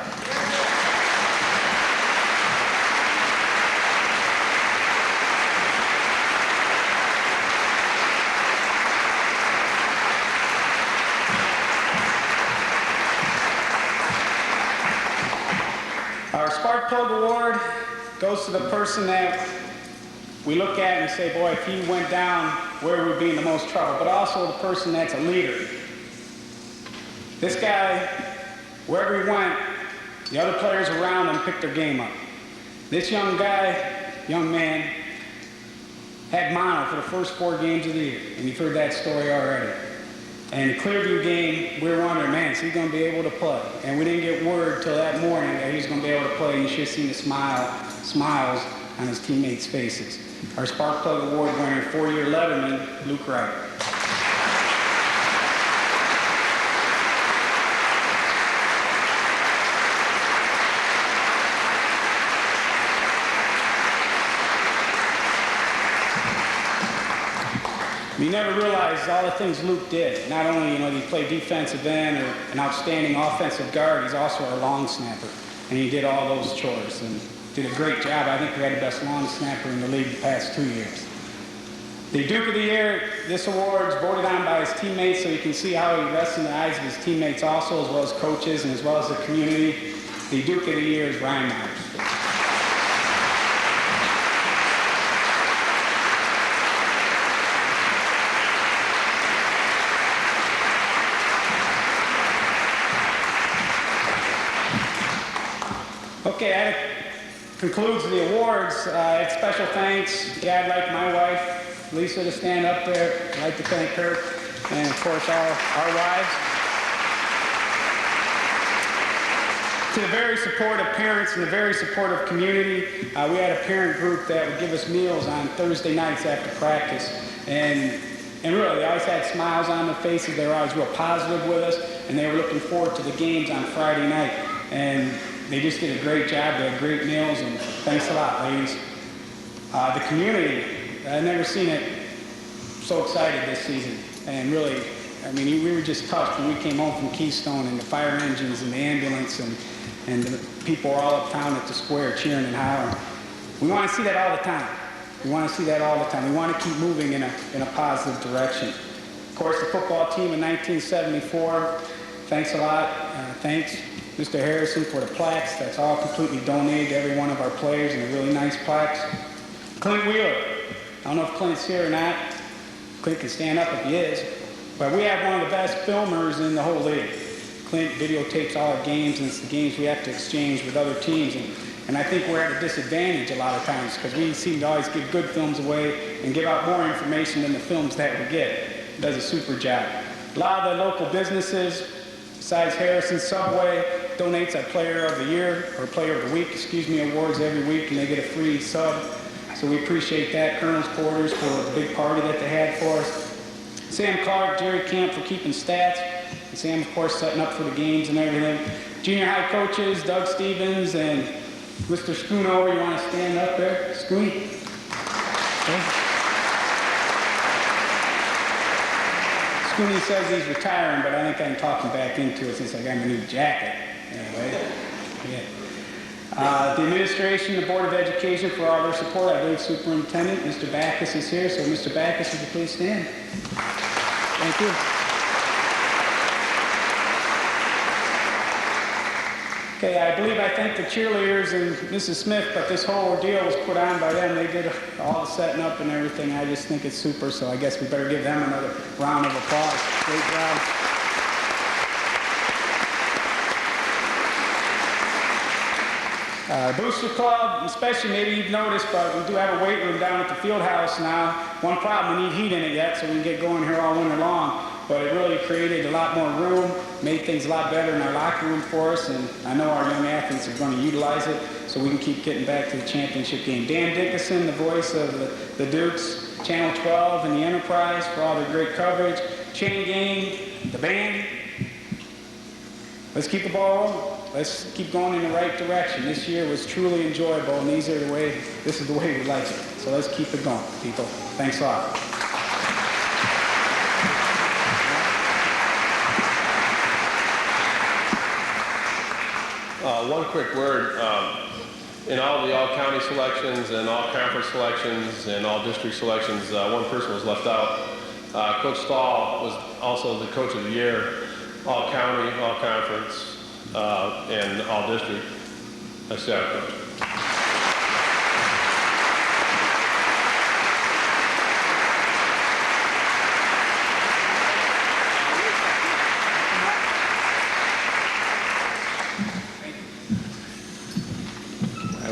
Our Spark Plug Award goes to the person that we look at and say, boy, if he went down, where would be in the most trouble? But also the person that's a leader. This guy, wherever he went, the other players around him picked their game up. This young man, had mono for the first 4 games of the year, and you've heard that story already. And the Clearview game, we were wondering, man, is he going to be able to play? And we didn't get word till that morning that he was going to be able to play, and you should have seen the smiles on his teammates' faces. Our Spark Plug Award winner, 4-year letterman, Luke Wright. You never realize all the things Luke did. Not only, did he play defensive end or an outstanding offensive guard, he's also our long snapper. And he did all those chores and did a great job. I think we had the best long snapper in the league the past 2 years. The Duke of the Year, this award is voted on by his teammates, so you can see how he rests in the eyes of his teammates also, as well as coaches and as well as the community. The Duke of the Year is Ryan Myers. Okay, that concludes the awards. I have special thanks. Yeah, I'd like my wife, Lisa, to stand up there. I'd like to thank her, and of course all our wives. To the very supportive parents and the very supportive community, we had a parent group that would give us meals on Thursday nights after practice. And really, they always had smiles on their faces. They were always real positive with us, and they were looking forward to the games on Friday night. And they just did a great job. They had great meals, and thanks a lot, ladies. The community, I've never seen it so excited this season. And really, we were just touched when we came home from Keystone, and the fire engines and the ambulance and the people were all uptown at the square cheering and hollering. We want to see that all the time. We want to see that all the time. We want to keep moving in a positive direction. Of course, the football team in 1974, thanks a lot. Thanks, Mr. Harrison, for the plaques. That's all completely donated to every one of our players, and they're really nice plaques. Clint Wheeler. I don't know if Clint's here or not. Clint can stand up if he is. But we have one of the best filmers in the whole league. Clint videotapes all our games, and it's the games we have to exchange with other teams. And I think we're at a disadvantage a lot of times because we seem to always give good films away and give out more information than the films that we get. He does a super job. A lot of the local businesses, besides Harrison, Subway, donates our Player of the Year, or Player of the Week, awards every week, and they get a free sub. So we appreciate that. Colonel's Quarters for the big party that they had for us. Sam Clark, Jerry Camp for keeping stats. And Sam, of course, setting up for the games and everything. Junior high coaches, Doug Stevens and Mr. Schoonover. You want to stand up there? Schoon? Okay. Schooney says he's retiring, but I think I can talk him back into it since I got my new jacket. Anyway, yeah. The administration, the Board of Education for all their support. I believe Superintendent Mr. Backus is here, so Mr. Backus, would you please stand? Thank you. Okay, I believe I thank the cheerleaders and Mrs. Smith, but this whole ordeal was put on by them. They did all the setting up and everything. I just think it's super, so I guess we better give them another round of applause. Great job. Booster Club, especially, maybe you've noticed, but we do have a weight room down at the field house now. One problem, we need heat in it yet, so we can get going here all winter long. But it really created a lot more room, made things a lot better in our locker room for us, and I know our young athletes are going to utilize it so we can keep getting back to the championship game. Dan Dickinson, the voice of the Dukes, Channel 12 and the Enterprise for all their great coverage. Chain Gang, the band. Let's keep the ball rolling. Let's keep going in the right direction. This year was truly enjoyable, and this is the way we like it. So let's keep it going, people. Thanks a lot. One quick word. In all the all-county selections and all-conference selections and all-district selections, one person was left out. Coach Stahl was also the Coach of the Year, all-county, all-conference, and all-district. That's the coach.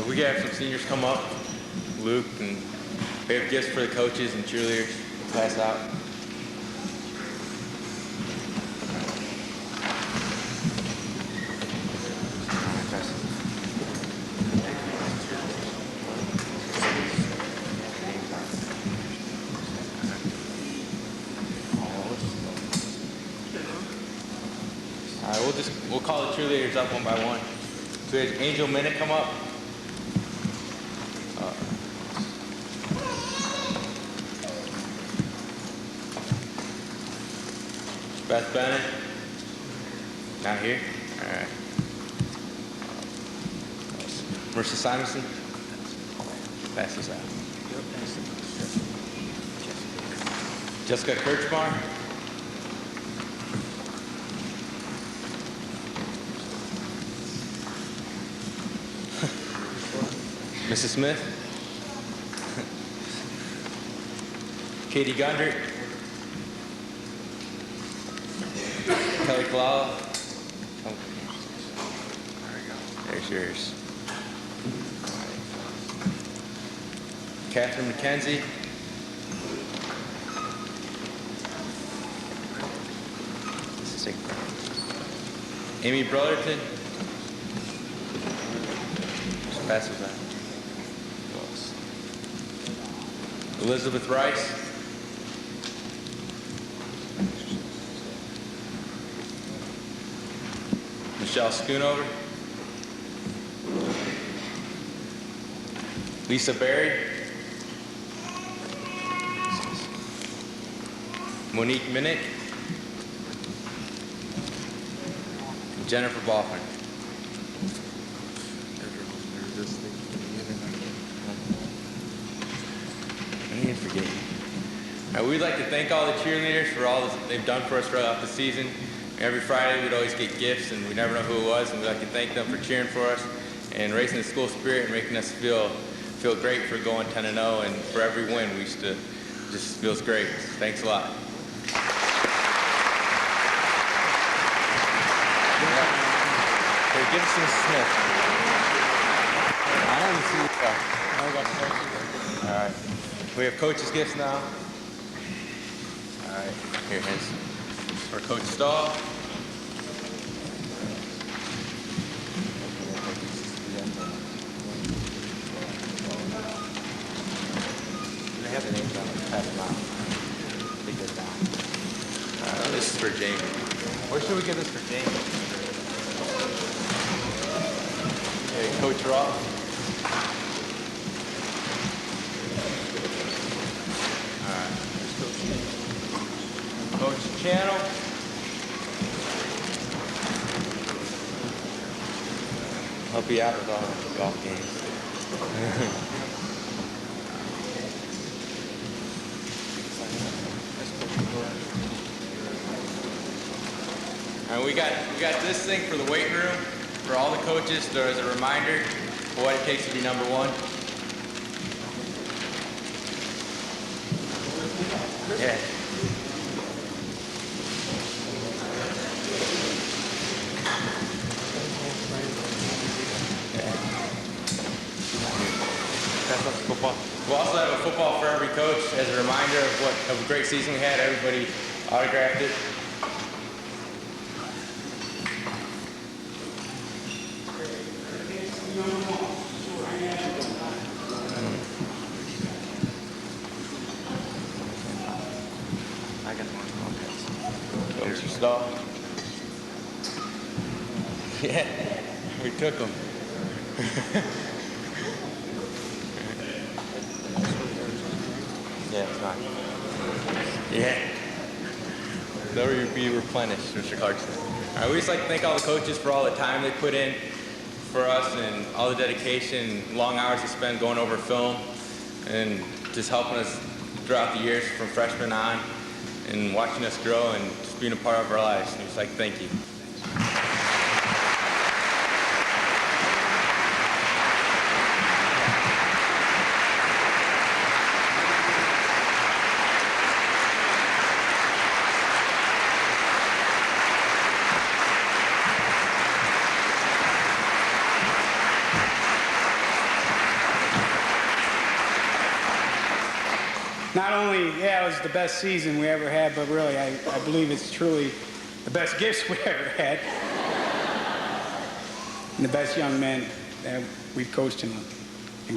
We have some seniors come up, Luke, and we have gifts for the coaches and cheerleaders to pass out. All right, we'll call the cheerleaders up one by one. So we have Angel Minute come up. Beth Bennett? Not here? All right. Marissa Simonson? Pass this out. Jessica Kirchmar? Mrs. Smith? Katie Gundert? Kelly Kalala? There's yours. Catherine McKenzie? Amy Brotherton? Just pass it back. Elizabeth Rice? Michelle Schoonover? Lisa Berry? Monique Minnick? Jennifer Balford. I didn't forget you. We'd like to thank all the cheerleaders for all they've done for us throughout the season. Every Friday we'd always get gifts and we never know who it was, and we'd like to thank them for cheering for us and raising the school spirit and making us feel great for going 10-0, and for every win we used to just feels great. Thanks a lot. Okay, give us some Smith. I don't see the All right. We have coach's gifts now. All right. Here, hands for Coach Stahl. They have the names on it. Pass them out. Take this down. This is for Jamie. Where should we give this for Jamie? Okay, Coach Ross. Coach Channel. Help you out with all the golf games. And we got this thing for the weight room for all the coaches. There is a reminder of what it takes to be number one. Yeah. We'll also have a football for every coach as a reminder of a great season we had. Everybody autographed it. I got one. Coach Stahl. Yeah, we took them. Yeah, it's not. Yeah. They'll be replenished, Mr. Clarkson. All right, we just like to thank all the coaches for all the time they put in for us and all the dedication, long hours they spend going over film and just helping us throughout the years from freshman on and watching us grow and just being a part of our lives. And just like, thank you. Not only, yeah, it was the best season we ever had, but really, I believe it's truly the best gifts we ever had. And the best young men that we've coached in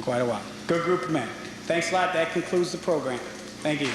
quite a while. Good group of men. Thanks a lot. That concludes the program. Thank you.